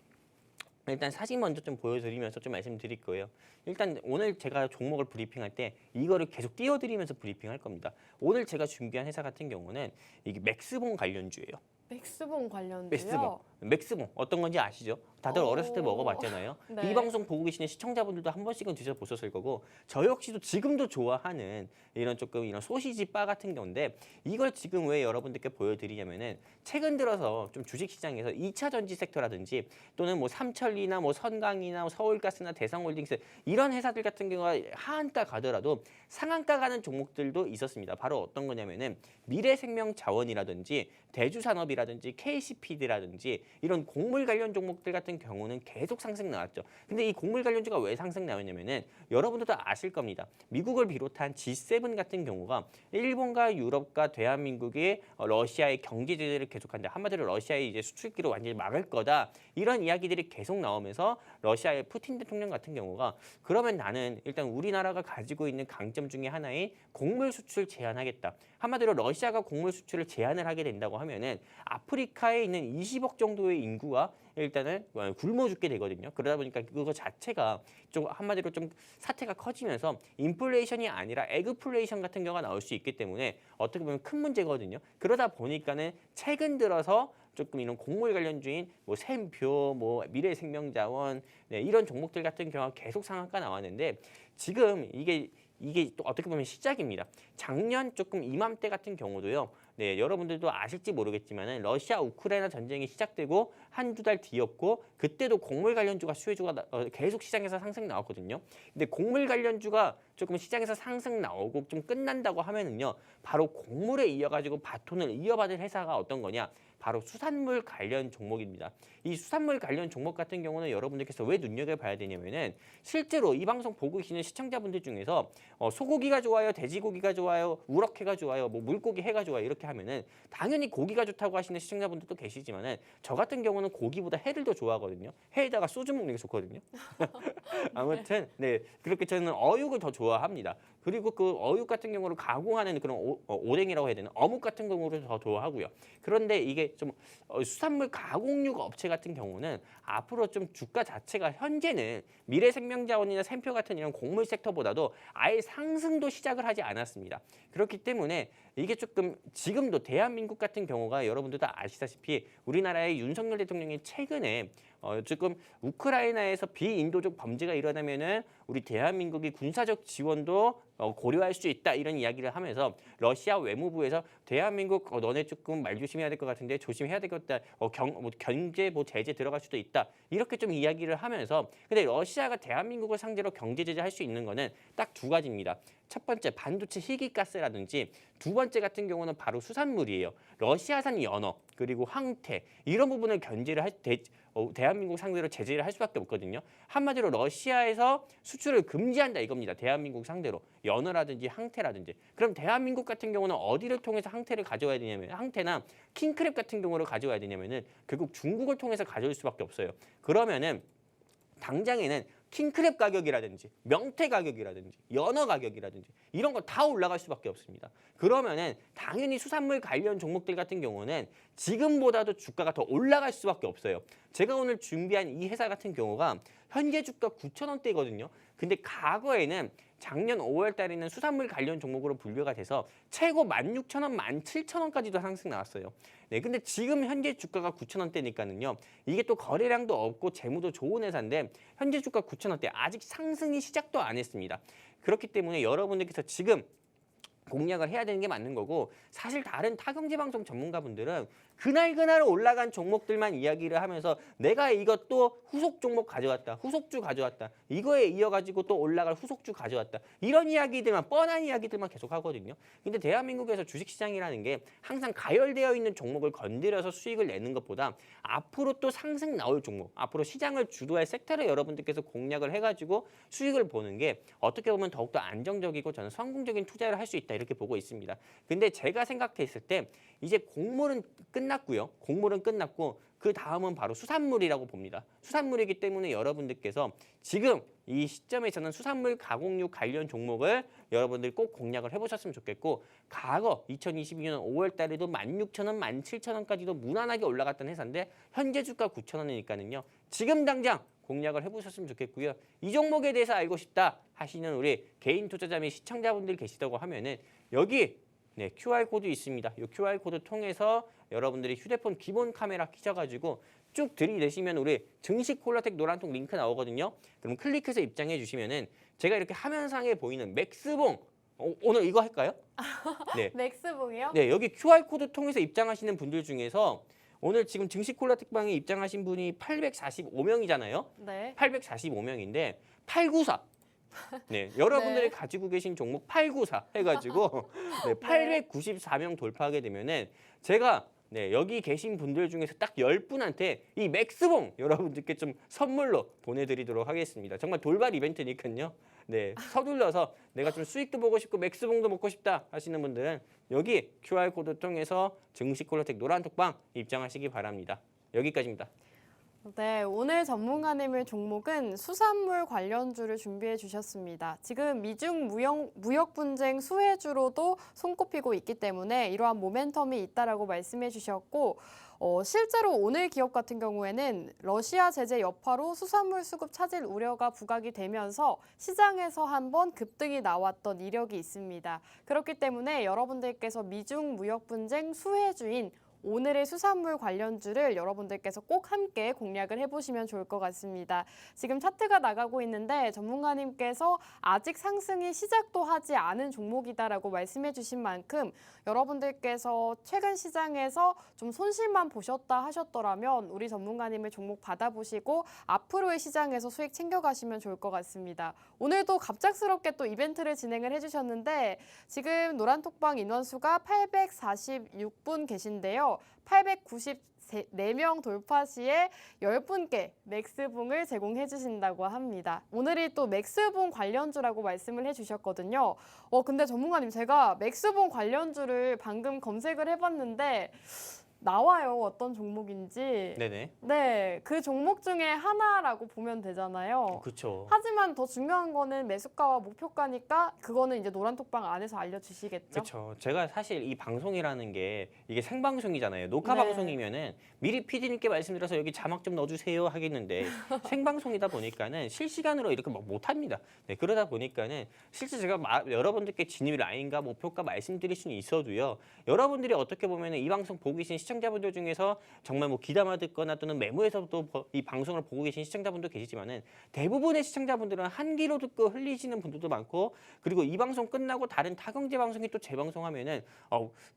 일단 사진 먼저 좀 보여드리면서 좀 말씀드릴 거예요. 일단 오늘 제가 종목을 브리핑할 때 이거를 계속 띄워드리면서 브리핑할 겁니다. 오늘 제가 준비한 회사 같은 경우는 이게 맥스본 관련주예요. 맥스본 관련주요? 맥스본 어떤 건지 아시죠? 다들 어렸을 때 먹어봤잖아요. 네. 이 방송 보고 계시는 시청자분들도 한 번씩은 드셔보셨을 거고, 저 역시도 지금도 좋아하는 이런 소시지 바 같은 건데, 이걸 지금 왜 여러분들께 보여드리냐면은 최근 들어서 좀 주식시장에서 2차 전지 섹터라든지 또는 뭐 삼천리나 뭐 선강이나 서울가스나 대성홀딩스 이런 회사들 같은 경우가 하한가 가더라도 상한가 가는 종목들도 있었습니다. 바로 어떤 거냐면은 미래생명자원이라든지 대주산업이라든지 KCPD라든지 이런 곡물 관련 종목들 같은 같은 경우는 계속 상승 나왔죠. 근데 이 곡물 관련주가 왜 상승 나왔냐면은 여러분들도 아실 겁니다. 미국을 비롯한 G7 같은 경우가 일본과 유럽과 대한민국이 러시아의 경제 제재를 계속한다. 한마디로 러시아의 이제 수출기를 완전히 막을 거다. 이런 이야기들이 계속 나오면서 러시아의 푸틴 대통령 같은 경우가 그러면 나는 일단 우리나라가 가지고 있는 강점 중에 하나인 곡물 수출 제한하겠다. 한마디로 러시아가 곡물 수출을 제한을 하게 된다고 하면은 아프리카에 있는 20억 정도의 인구가 일단은 굶어 죽게 되거든요. 그러다 보니까 그거 자체가 좀 한마디로 좀 사태가 커지면서 인플레이션이 아니라 에그플레이션 같은 경우가 나올 수 있기 때문에 어떻게 보면 큰 문제거든요. 그러다 보니까는 최근 들어서 조금 이런 곡물 관련주인 뭐 샘표, 뭐 미래생명자원 이런 종목들 같은 경우가 계속 상한가 나왔는데 지금 이게 또 어떻게 보면 시작입니다. 작년 조금 이맘때 같은 경우도요. 여러분들도 아실지 모르겠지만은 러시아 우크라이나 전쟁이 시작되고 한두 달 뒤였고 그때도 곡물 관련주가 수혜주가 계속 시장에서 상승 나왔거든요. 근데 곡물 관련주가 조금 시장에서 상승 나오고 좀 끝난다고 하면은요. 바로 곡물에 이어가지고 바톤을 이어받을 회사가 어떤 거냐? 바로 수산물 관련 종목입니다. 이 수산물 관련 종목 같은 경우는 여러분들께서 왜 눈여겨봐야 되냐면은 실제로 이 방송 보고 계시는 시청자분들 중에서 소고기가 좋아요, 돼지고기가 좋아요, 우럭회가 좋아요, 뭐 물고기 회가 좋아요 이렇게 하면은 당연히 고기가 좋다고 하시는 시청자분들도 계시지만은 저 같은 경우는 고기보다 회를 더 좋아하거든요. 회에다가 소주 먹는 게 좋거든요. 아무튼 그렇게 저는 어육을 더 좋아합니다. 그리고 그 어육 같은 경우를 가공하는 그런 오뎅이라고 해야 되나 어묵 같은 경우를 더 좋아하고요. 그런데 이게 좀 수산물 가공육 업체 같은 경우는 앞으로 좀 주가 자체가 현재는 미래생명자원이나 샘표 같은 이런 곡물 섹터보다도 아예 상승도 시작을 하지 않았습니다. 그렇기 때문에 이게 조금 지금도 대한민국 같은 경우가 여러분들 다 아시다시피 우리나라의 윤석열 대통령이 최근에 지금 우크라이나에서 비인도적 범죄가 일어나면은 우리 대한민국이 군사적 지원도 고려할 수 있다 이런 이야기를 하면서 러시아 외무부에서 대한민국 너네 조금 말 조심해야 될 것 같은데 조심해야 될 것 같다. 경제 제재 들어갈 수도 있다. 이렇게 좀 이야기를 하면서 근데 러시아가 대한민국을 상대로 경제 제재할 수 있는 거는 딱 두 가지입니다. 첫 번째 반도체 희귀가스라든지 두 번째 같은 경우는 바로 수산물이에요. 러시아산 연어 그리고 황태 이런 부분을 견제를 대한민국 상대로 제재를 할 수밖에 없거든요. 한마디로 러시아에서 수출을 금지한다 이겁니다. 대한민국 상대로 연어라든지 황태라든지. 그럼 대한민국 같은 경우는 어디를 통해서 황태를 가져와야 되냐면 황태나 킹크랩 같은 경우를 가져와야 되냐면은 결국 중국을 통해서 가져올 수밖에 없어요. 그러면은 당장에는 킹크랩 가격이라든지 명태 가격이라든지 연어 가격이라든지 이런 거 다 올라갈 수밖에 없습니다. 그러면은 당연히 수산물 관련 종목들 같은 경우는 지금보다도 주가가 더 올라갈 수밖에 없어요. 제가 오늘 준비한 이 회사 같은 경우가 현재 주가 9,000원대거든요. 근데 과거에는 작년 5월 달에는 수산물 관련 종목으로 분류가 돼서 최고 16,000원, 17,000원까지도 상승 나왔어요. 근데 지금 현재 주가가 9,000원대니까는요. 이게 또 거래량도 없고 재무도 좋은 회사인데 현재 주가 9,000원대 아직 상승이 시작도 안 했습니다. 그렇기 때문에 여러분들께서 지금 공략을 해야 되는 게 맞는 거고 사실 다른 타경제 방송 전문가분들은 그날 올라간 종목들만 이야기를 하면서 내가 이것도 후속 종목 가져왔다. 후속주 가져왔다. 이거에 이어가지고 또 올라갈 후속주 가져왔다. 이런 이야기들만 뻔한 이야기들만 계속 하거든요. 근데 대한민국에서 주식시장이라는 게 항상 가열되어 있는 종목을 건드려서 수익을 내는 것보다 앞으로 또 상승 나올 종목, 앞으로 시장을 주도할 섹터를 여러분들께서 공략을 해가지고 수익을 보는 게 어떻게 보면 더욱더 안정적이고 저는 성공적인 투자를 할 수 있다 이렇게 보고 있습니다. 근데 제가 생각했을 때 이제 곡물은 끝났고요. 곡물은 끝났고 그 다음은 바로 수산물이라고 봅니다. 수산물이기 때문에 여러분들께서 지금 이 시점에서는 수산물 가공육 관련 종목을 여러분들이 꼭 공략을 해보셨으면 좋겠고 과거 2022년 5월 달에도 16,000원, 17,000원까지도 무난하게 올라갔던 회사인데 현재 주가 9,000원이니까는요. 지금 당장 공략을 해보셨으면 좋겠고요. 이 종목에 대해서 알고 싶다 하시는 우리 개인 투자자 및 시청자분들 계시다고 하면은 여기 QR코드 있습니다. 이 QR코드 통해서 여러분들이 휴대폰 기본 카메라 켜셔가지고 쭉 들이대시면 우리 증식 콜라텍 노란통 링크 나오거든요. 그럼 클릭해서 입장해 주시면은 제가 이렇게 화면상에 보이는 맥스봉 오늘 이거 할까요? 네. 맥스봉이요? 네, 여기 QR코드 통해서 입장하시는 분들 중에서 오늘 지금 증식 콜라텍방에 입장하신 분이 845명이잖아요. 네. 845명인데 894. 네, 여러분들이 가지고 계신 종목 894 해가지고 894명 돌파하게 되면은 제가 네, 여기 계신 분들 중에서 딱 10분한테 이 맥스봉 여러분들께 좀 선물로 보내드리도록 하겠습니다. 정말 돌발 이벤트니까요. 네, 서둘러서 내가 좀 수익도 보고 싶고 맥스봉도 먹고 싶다 하시는 분들은 여기 QR코드 통해서 증시 콜라텍 노란톡방 입장하시기 바랍니다. 여기까지입니다. 네, 오늘 전문가님의 종목은 수산물 관련주를 준비해 주셨습니다. 지금 미중 무역 분쟁 수혜주로도 손꼽히고 있기 때문에 이러한 모멘텀이 있다라고 말씀해 주셨고 실제로 오늘 기업 같은 경우에는 러시아 제재 여파로 수산물 수급 차질 우려가 부각이 되면서 시장에서 한번 급등이 나왔던 이력이 있습니다. 그렇기 때문에 여러분들께서 미중 무역 분쟁 수혜주인 오늘의 수산물 관련주를 여러분들께서 꼭 함께 공략을 해보시면 좋을 것 같습니다. 지금 차트가 나가고 있는데 전문가님께서 아직 상승이 시작도 하지 않은 종목이다라고 말씀해 주신 만큼 여러분들께서 최근 시장에서 좀 손실만 보셨다 하셨더라면 우리 전문가님의 종목 받아보시고 앞으로의 시장에서 수익 챙겨가시면 좋을 것 같습니다. 오늘도 갑작스럽게 또 이벤트를 진행을 해주셨는데 지금 노란톡방 인원수가 846분 계신데요. 894명 돌파 시에 10분께 맥스봉을 제공해 주신다고 합니다. 오늘이 또 맥스봉 관련주라고 말씀을 해주셨거든요. 근데 전문가님 제가 맥스봉 관련주를 방금 검색을 해봤는데 나와요. 어떤 종목인지. 네네. 네, 그 종목 중에 하나라고 보면 되잖아요. 그렇죠. 하지만 더 중요한 거는 매수가와 목표가니까 그거는 이제 노란톡방 안에서 알려주시겠죠? 그렇죠. 제가 사실 이 방송이라는 게 이게 생방송이잖아요. 녹화 네. 방송이면은 미리 PD님께 말씀드려서 여기 자막 좀 넣어주세요 하겠는데 생방송이다 보니까는 실시간으로 이렇게 막 못합니다. 네, 그러다 보니까는 실제 제가 여러분들께 진입 라인과 목표가 말씀드릴 수는 있어도요. 여러분들이 어떻게 보면은 이 방송 보고 계신 시청자분들 중에서 정말 뭐 귀담아 듣거나 또는 메모해서도 이 방송을 보고 계신 시청자분도 계시지만은 대부분의 시청자분들은 한 귀로 듣고 흘리시는 분들도 많고 그리고 이 방송 끝나고 다른 타경제 방송이 또 재방송하면은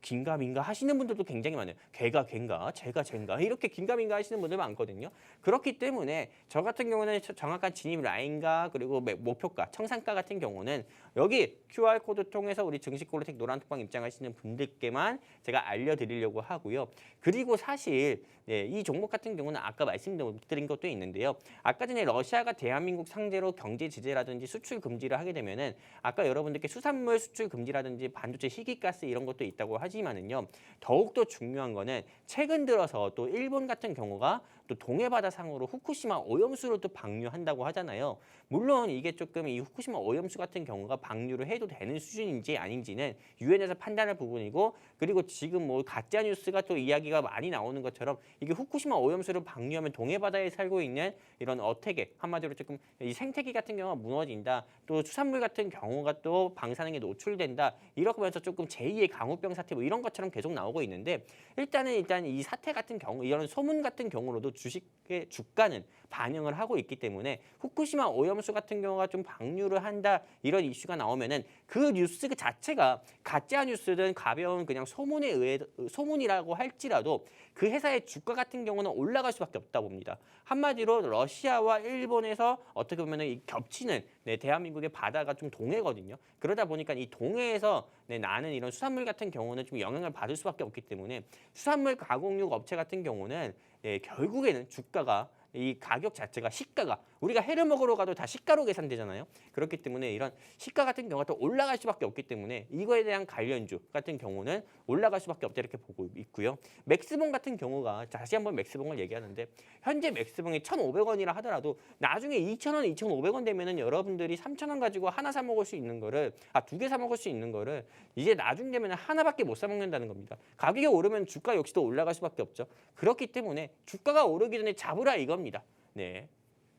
긴가민가 하시는 분들도 굉장히 많아요. 걔가 걘가, 제가 쟤인가 이렇게 긴가민가 하시는 분들 많거든요. 그렇기 때문에 저 같은 경우는 정확한 진입 라인과 그리고 목표가, 청산가 같은 경우는 여기 QR코드 통해서 우리 증시콜라텍 노란톡방 입장하시는 분들께만 제가 알려드리려고 하고요. 그리고 사실 이 종목 같은 경우는 아까 말씀드린 것도 있는데요. 아까 전에 러시아가 대한민국 상대로 경제 제재라든지 수출 금지를 하게 되면은 아까 여러분들께 수산물 수출 금지라든지 반도체 희귀가스 이런 것도 있다고 하지만은요. 더욱더 중요한 거는 최근 들어서 또 일본 같은 경우가 또 동해바다상으로 후쿠시마 오염수를 또 방류한다고 하잖아요. 물론 이게 조금 이 후쿠시마 오염수 같은 경우가 방류를 해도 되는 수준인지 아닌지는 유엔에서 판단할 부분이고 그리고 지금 뭐 가짜 뉴스가 또 이야기가 많이 나오는 것처럼 이게 후쿠시마 오염수를 방류하면 동해바다에 살고 있는 이런 어택에 한마디로 조금 이 생태계 같은 경우가 무너진다. 또 수산물 같은 경우가 또 방사능에 노출된다. 이렇게 하면서 조금 제2의 강우병 사태 뭐 이런 것처럼 계속 나오고 있는데 일단 이 사태 같은 경우 이런 소문 같은 경우로도 주식의 주가는 반영을 하고 있기 때문에 후쿠시마 오염수 같은 경우가 좀 방류를 한다 이런 이슈가 나오면은 그 뉴스 그 자체가 가짜 뉴스든 가벼운 그냥 소문이라고 할지라도 그 회사의 주가 같은 경우는 올라갈 수밖에 없다 봅니다. 한마디로 러시아와 일본에서 어떻게 보면은 이 겹치는 대한민국의 바다가 좀 동해거든요. 그러다 보니까 이 동해에서 나는 이런 수산물 같은 경우는 좀 영향을 받을 수밖에 없기 때문에 수산물 가공육 업체 같은 경우는 결국에는 주가가 이 가격 자체가 시가가 우리가 회를 먹으러 가도 다 시가로 계산되잖아요. 그렇기 때문에 이런 시가 같은 경우가 또 올라갈 수밖에 없기 때문에 이거에 대한 관련주 같은 경우는 올라갈 수밖에 없다 이렇게 보고 있고요. 맥스봉 같은 경우가 다시 한번 맥스봉을 얘기하는데 현재 맥스봉이 1,500원이라 하더라도 나중에 2,000원, 2,500원 되면은 여러분들이 3,000원 가지고 하나 사 먹을 수 있는 거를 두 개 사 먹을 수 있는 거를 이제 나중 되면 하나밖에 못 사 먹는다는 겁니다. 가격이 오르면 주가 역시도 올라갈 수밖에 없죠. 그렇기 때문에 주가가 오르기 전에 잡으라 이겁니다. 네.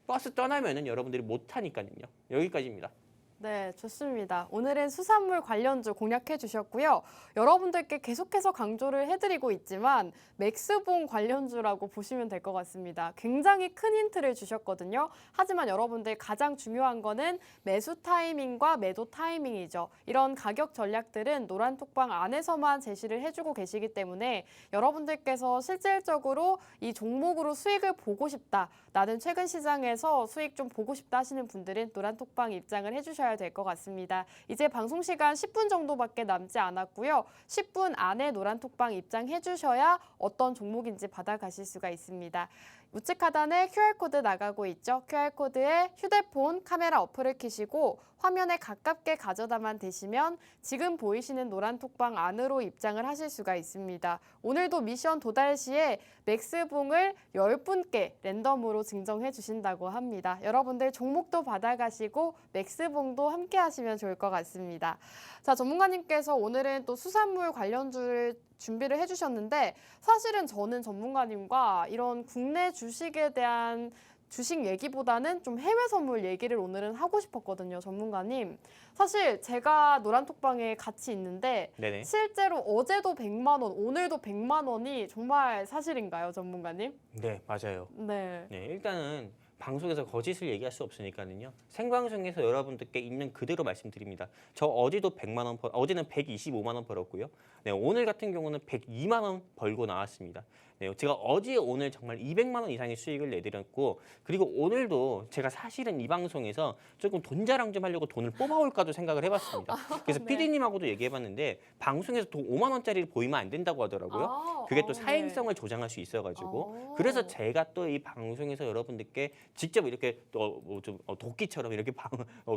버스 떠나면은 여러분들이 못 하니까요. 여기까지입니다. 네, 좋습니다. 오늘은 수산물 관련주 공략해 주셨고요. 여러분들께 계속해서 강조를 해드리고 있지만 맥스봉 관련주라고 보시면 될 것 같습니다. 굉장히 큰 힌트를 주셨거든요. 하지만 여러분들 가장 중요한 거는 매수 타이밍과 매도 타이밍이죠. 이런 가격 전략들은 노란톡방 안에서만 제시를 해주고 계시기 때문에 여러분들께서 실질적으로 이 종목으로 수익을 보고 싶다. 나는 최근 시장에서 수익 좀 보고 싶다 하시는 분들은 노란톡방 입장을 해주셔야 해주셔야 될 것 같습니다. 이제 방송 시간 10분 정도밖에 남지 않았고요. 10분 안에 노란톡방 입장해 주셔야 어떤 종목인지 받아가실 수가 있습니다. 우측 하단에 QR코드 나가고 있죠. QR코드에 휴대폰 카메라 어플을 켜시고 화면에 가깝게 가져다만 대시면 지금 보이시는 노란톡방 안으로 입장을 하실 수가 있습니다. 오늘도 미션 도달 시에 맥스봉을 10분께 랜덤으로 증정해 주신다고 합니다. 여러분들 종목도 받아가시고 맥스봉도 함께 하시면 좋을 것 같습니다. 자, 전문가님께서 오늘은 또 수산물 관련주를 준비를 해주셨는데 사실은 저는 전문가님과 이런 국내 주식에 대한 주식 얘기보다는 좀 해외 선물 얘기를 오늘은 하고 싶었거든요, 전문가님. 사실 제가 노란톡방에 같이 있는데 네네. 실제로 어제도 100만 원, 오늘도 100만 원이 정말 사실인가요, 전문가님? 네, 맞아요. 네. 네, 일단은 방송에서 거짓을 얘기할 수 없으니까는요. 생방송에서 여러분들께 있는 그대로 말씀드립니다. 저 어제도 100만 원, 어제는 125만 원 벌었고요. 네, 오늘 같은 경우는 102만 원 벌고 나왔습니다. 네, 제가 어제 오늘 정말 200만 원 이상의 수익을 내드렸고, 그리고 오늘도 제가 사실은 이 방송에서 조금 돈 자랑 좀 하려고 돈을 뽑아올까도 생각을 해봤습니다. 그래서 네. PD님하고도 얘기해봤는데 방송에서 돈 5만 원짜리를 보이면 안 된다고 하더라고요. 그게 또 사행성을 조장할 수 있어가지고 그래서 제가 또 이 방송에서 여러분들께 직접 이렇게 좀 도끼처럼 이렇게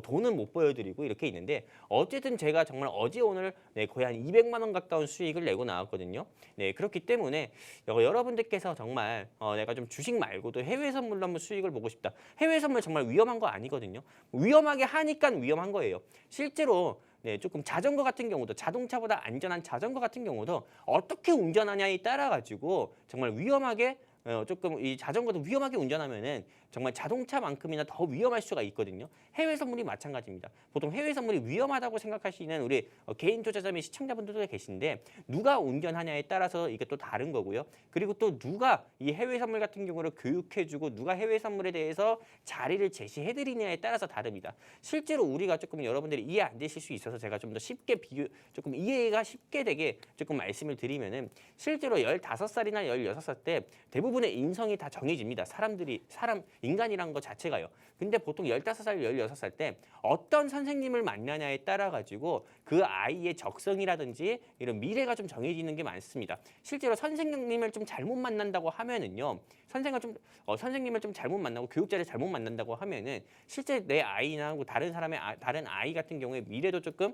돈은 못 보여드리고 이렇게 있는데 어쨌든 제가 정말 어제 오늘 네, 거의 한 200만 원 가까운 수익을 내고 나왔거든요. 네, 그렇기 때문에 여러분들께서 정말 내가 좀 주식 말고도 해외 선물로 한번 수익을 보고 싶다. 해외 선물 정말 위험한 거 아니거든요. 위험하게 하니까 위험한 거예요. 실제로 네, 조금 자전거 같은 경우도 자동차보다 안전한 자전거 같은 경우도 어떻게 운전하냐에 따라 가지고 정말 위험하게 조금 이 자전거도 위험하게 운전하면은 정말 자동차만큼이나 더 위험할 수가 있거든요. 해외 선물이 마찬가지입니다. 보통 해외 선물이 위험하다고 생각하시는 우리 개인 투자자 및 시청자분들도 계신데 누가 운전하냐에 따라서 이게 또 다른 거고요. 그리고 또 누가 이 해외 선물 같은 경우를 교육해주고 누가 해외 선물에 대해서 자리를 제시해드리냐에 따라서 다릅니다. 실제로 우리가 조금 여러분들이 이해 안 되실 수 있어서 제가 좀 더 쉽게 조금 이해가 쉽게 되게 조금 말씀을 드리면은 실제로 15살이나 16살 때 대부분의 인성이 다 정해집니다. 인간이란 것 자체가요. 근데 보통 15살, 16살 때 어떤 선생님을 만나냐에 따라 가지고 그 아이의 적성이라든지 이런 미래가 좀 정해지는 게 많습니다. 실제로 선생님을 좀 잘못 만난다고 하면은요. 선생님을 좀 잘못 만나고 교육자를 잘못 만난다고 하면은 실제 내 아이나 다른 사람의 다른 아이 같은 경우에 미래도 조금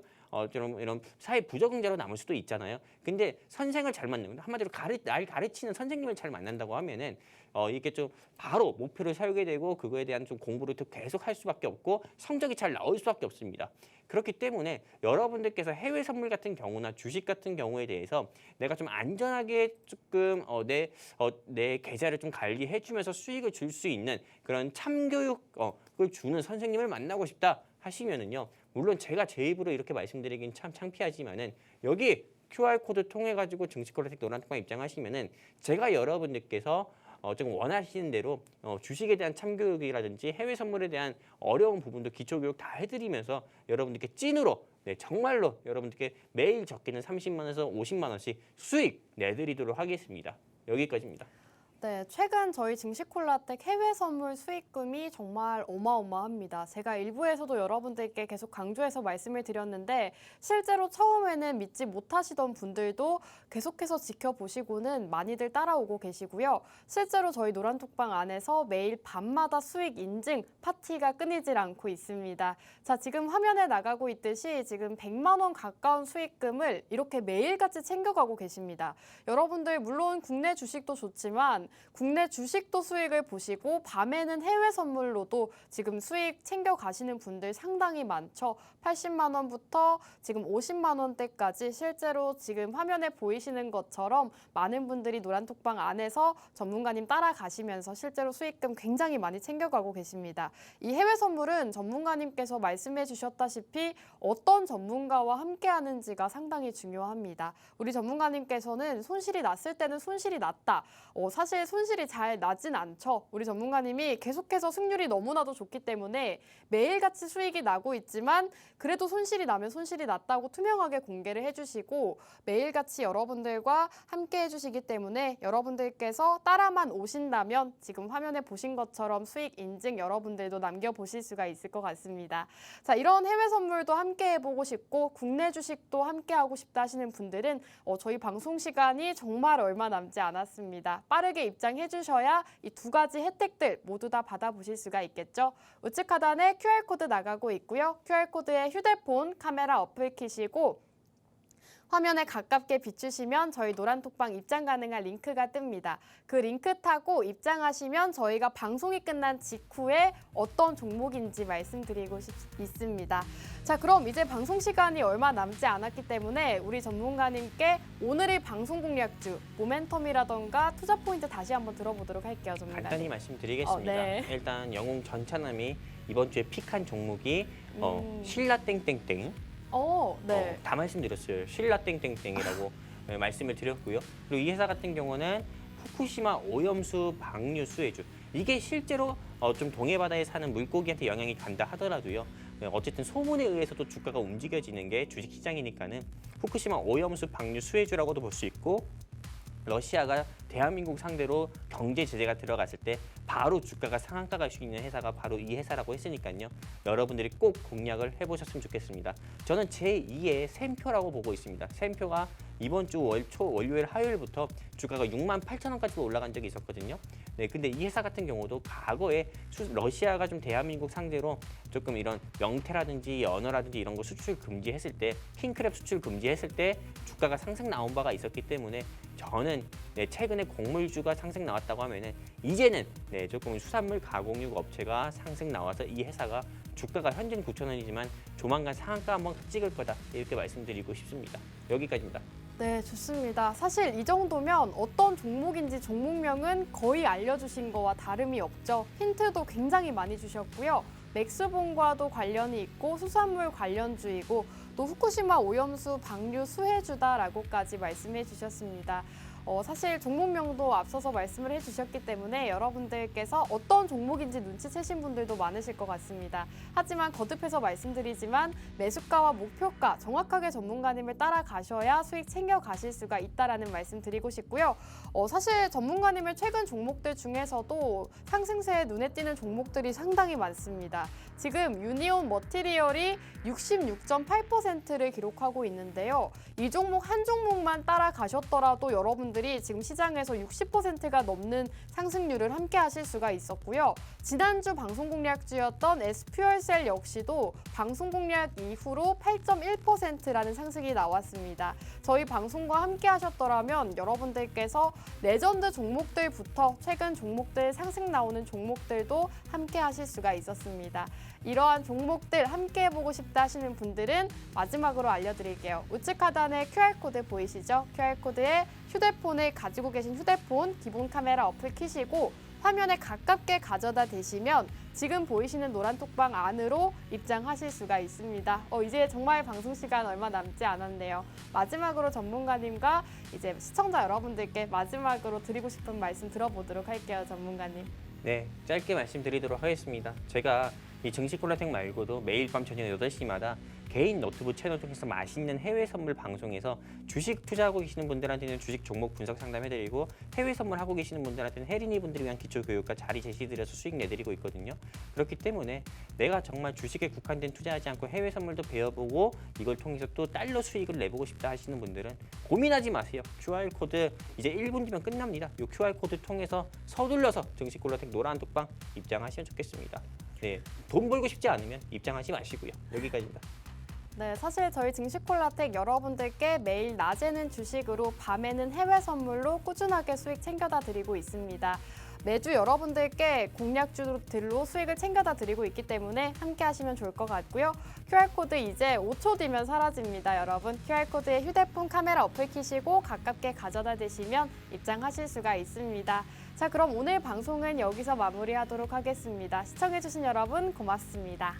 좀 이런 사회 부적응자로 남을 수도 있잖아요. 근데 선생을 잘 만나는 한마디로 날 가르치는 선생님을 잘 만난다고 하면은 이게 좀 바로 목표를 세우게 되고 그거에 대한 좀 공부를 또 계속 할 수밖에 없고 성적이 잘 나올 수밖에 없습니다. 그렇기 때문에 여러분들께서 해외 선물 같은 경우나 주식 같은 경우에 대해서 내가 좀 안전하게 조금 내 계좌를 좀 관리해주면서 수익을 줄 수 있는 그런 참교육을 주는 선생님을 만나고 싶다 하시면은요. 물론 제가 제 입으로 이렇게 말씀드리긴 참 창피하지만은 여기 QR코드 통해 가지고 증시콜렉 노란톡방 입장하시면은 제가 여러분들께서 좀 원하시는 대로 주식에 대한 참교육이라든지 해외 선물에 대한 어려운 부분도 기초교육 다 해드리면서 여러분들께 찐으로 네, 정말로 여러분들께 매일 적게는 30만 원에서 50만 원씩 수익 내드리도록 하겠습니다. 여기까지입니다. 네, 최근 저희 증시콜라텍 해외 선물 수익금이 정말 어마어마합니다. 제가 일부에서도 여러분들께 계속 강조해서 말씀을 드렸는데 실제로 처음에는 믿지 못하시던 분들도 계속해서 지켜보시고는 많이들 따라오고 계시고요. 실제로 저희 노란톡방 안에서 매일 밤마다 수익 인증 파티가 끊이질 않고 있습니다. 자, 지금 화면에 나가고 있듯이 지금 100만 원 가까운 수익금을 이렇게 매일같이 챙겨가고 계십니다. 여러분들 물론 국내 주식도 좋지만 국내 주식도 수익을 보시고 밤에는 해외 선물로도 지금 수익 챙겨 가시는 분들 상당히 많죠. 80만 원부터 지금 50만 원대까지 실제로 지금 화면에 보이시는 것처럼 많은 분들이 노란톡방 안에서 전문가님 따라가시면서 실제로 수익금 굉장히 많이 챙겨가고 계십니다. 이 해외 선물은 전문가님께서 말씀해 주셨다시피 어떤 전문가와 함께 하는지가 상당히 중요합니다. 우리 전문가님께서는 손실이 났을 때는 손실이 났다. 사실 사실 손실이 잘 나진 않죠. 우리 전문가님이 계속해서 승률이 너무나도 좋기 때문에 매일같이 수익이 나고 있지만 그래도 손실이 나면 손실이 났다고 투명하게 공개를 해주시고 매일같이 여러분들과 함께 해주시기 때문에 여러분들께서 따라만 오신다면 지금 화면에 보신 것처럼 수익 인증 여러분들도 남겨보실 수가 있을 것 같습니다. 자, 이런 해외 선물도 함께 해보고 싶고 국내 주식도 함께 하고 싶다 하시는 분들은 저희 방송 시간이 정말 얼마 남지 않았습니다. 빠르게 입장해 주셔야 이 두 가지 혜택들 모두 다 받아보실 수가 있겠죠. 우측 하단에 QR코드 나가고 있고요. QR코드에 휴대폰 카메라 어플 키시고 화면에 가깝게 비추시면 저희 노란톡방 입장 가능한 링크가 뜹니다. 그 링크 타고 입장하시면 저희가 방송이 끝난 직후에 어떤 종목인지 말씀드리고 있습니다. 자, 그럼 이제 방송 시간이 얼마 남지 않았기 때문에 우리 전문가님께 오늘의 방송 공략주, 모멘텀이라던가 투자 포인트 다시 한번 들어보도록 할게요, 전문가님. 간단히 말씀드리겠습니다. 네. 일단 영웅 전차남이 이번 주에 픽한 종목이 신라 땡땡땡. 네. 다 말씀드렸어요. 신라 땡땡땡이라고 말씀을 드렸고요. 그리고 이 회사 같은 경우는 후쿠시마 오염수 방류 수해주. 이게 실제로 좀 동해바다에 사는 물고기한테 영향이 간다 하더라도요. 어쨌든 소문에 의해서도 주가가 움직여지는 게 주식시장이니까는 후쿠시마 오염수 방류 수해주라고도 볼 수 있고 러시아가 대한민국 상대로 경제 제재가 들어갔을 때 바로 주가가 상한가 갈 수 있는 회사가 바로 이 회사라고 했으니까요. 여러분들이 꼭 공략을 해보셨으면 좋겠습니다. 저는 제2의 샘표라고 보고 있습니다. 샘표가 이번 주 월요일, 화요일부터 주가가 68,000원까지도 올라간 적이 있었거든요. 네, 근데 이 회사 같은 경우도 과거에 러시아가 좀 대한민국 상대로 조금 이런 명태라든지 연어라든지 이런 거 수출 금지했을 때, 킹크랩 수출 금지했을 때 주가가 상승 나온 바가 있었기 때문에 저는 최근에 곡물주가 상승 나왔다고 하면은 이제는 조금 수산물 가공육 업체가 상승 나와서 이 회사가 주가가 현재는 9,000원이지만 조만간 상한가 한번 찍을 거다 이렇게 말씀드리고 싶습니다. 여기까지입니다. 네, 좋습니다. 사실 이 정도면 어떤 종목인지 종목명은 거의 알려주신 거와 다름이 없죠. 힌트도 굉장히 많이 주셨고요. 맥스본과도 관련이 있고 수산물 관련주이고 또 후쿠시마 오염수 방류 수해주다라고까지 말씀해 주셨습니다. 사실 종목명도 앞서서 말씀을 해주셨기 때문에 여러분들께서 어떤 종목인지 눈치채신 분들도 많으실 것 같습니다. 하지만 거듭해서 말씀드리지만 매수가와 목표가 정확하게 전문가님을 따라가셔야 수익 챙겨가실 수가 있다는 말씀 드리고 싶고요. 사실 전문가님의 최근 종목들 중에서도 상승세에 눈에 띄는 종목들이 상당히 많습니다. 지금 유니온 머티리얼이 66.8%를 기록하고 있는데요. 이 종목 한 종목만 따라가셨더라도 여러분들이 지금 시장에서 60%가 넘는 상승률을 함께 하실 수가 있었고요. 지난주 방송 공략주였던 S퓨얼셀 역시도 방송 공략 이후로 8.1%라는 상승이 나왔습니다. 저희 방송과 함께 하셨더라면 여러분들께서 레전드 종목들부터 최근 종목들 상승 나오는 종목들도 함께 하실 수가 있었습니다. 이러한 종목들 함께 해보고 싶다 하시는 분들은 마지막으로 알려드릴게요. 우측 하단에 QR코드 보이시죠? QR코드에 휴대폰을 가지고 계신 휴대폰 기본 카메라 어플 키시고 화면에 가깝게 가져다 대시면 지금 보이시는 노란 톡방 안으로 입장하실 수가 있습니다. 이제 정말 방송 시간 얼마 남지 않았네요. 마지막으로 전문가님과 이제 시청자 여러분들께 마지막으로 드리고 싶은 말씀 들어보도록 할게요, 전문가님. 네, 짧게 말씀드리도록 하겠습니다. 제가 이 증시콜라텍 말고도 매일 밤 저녁 8시마다 개인 너튜브 채널 통해서 맛있는 해외 선물 방송에서 주식 투자하고 계시는 분들한테는 주식 종목 분석 상담해드리고 해외 선물 하고 계시는 분들한테는 혜린이 분들을 위한 기초 교육과 자리 제시드려서 수익 내드리고 있거든요. 그렇기 때문에 내가 정말 주식에 국한된 투자하지 않고 해외 선물도 배워보고 이걸 통해서 또 달러 수익을 내보고 싶다 하시는 분들은 고민하지 마세요. QR코드 이제 1분 뒤면 끝납니다. 이 QR코드 통해서 서둘러서 증시콜라텍 노란 톡방 입장하시면 좋겠습니다. 네, 돈 벌고 싶지 않으면 입장하지 마시고요. 여기까지입니다. 네, 사실 저희 증시콜라텍 여러분들께 매일 낮에는 주식으로 밤에는 해외 선물로 꾸준하게 수익 챙겨다 드리고 있습니다. 매주 여러분들께 공략주들로 수익을 챙겨다 드리고 있기 때문에 함께 하시면 좋을 것 같고요. QR코드 이제 5초 뒤면 사라집니다, 여러분. QR코드에 휴대폰 카메라 어플 키시고 가깝게 가져다 대시면 입장하실 수가 있습니다. 자, 그럼 오늘 방송은 여기서 마무리하도록 하겠습니다. 시청해주신 여러분 고맙습니다.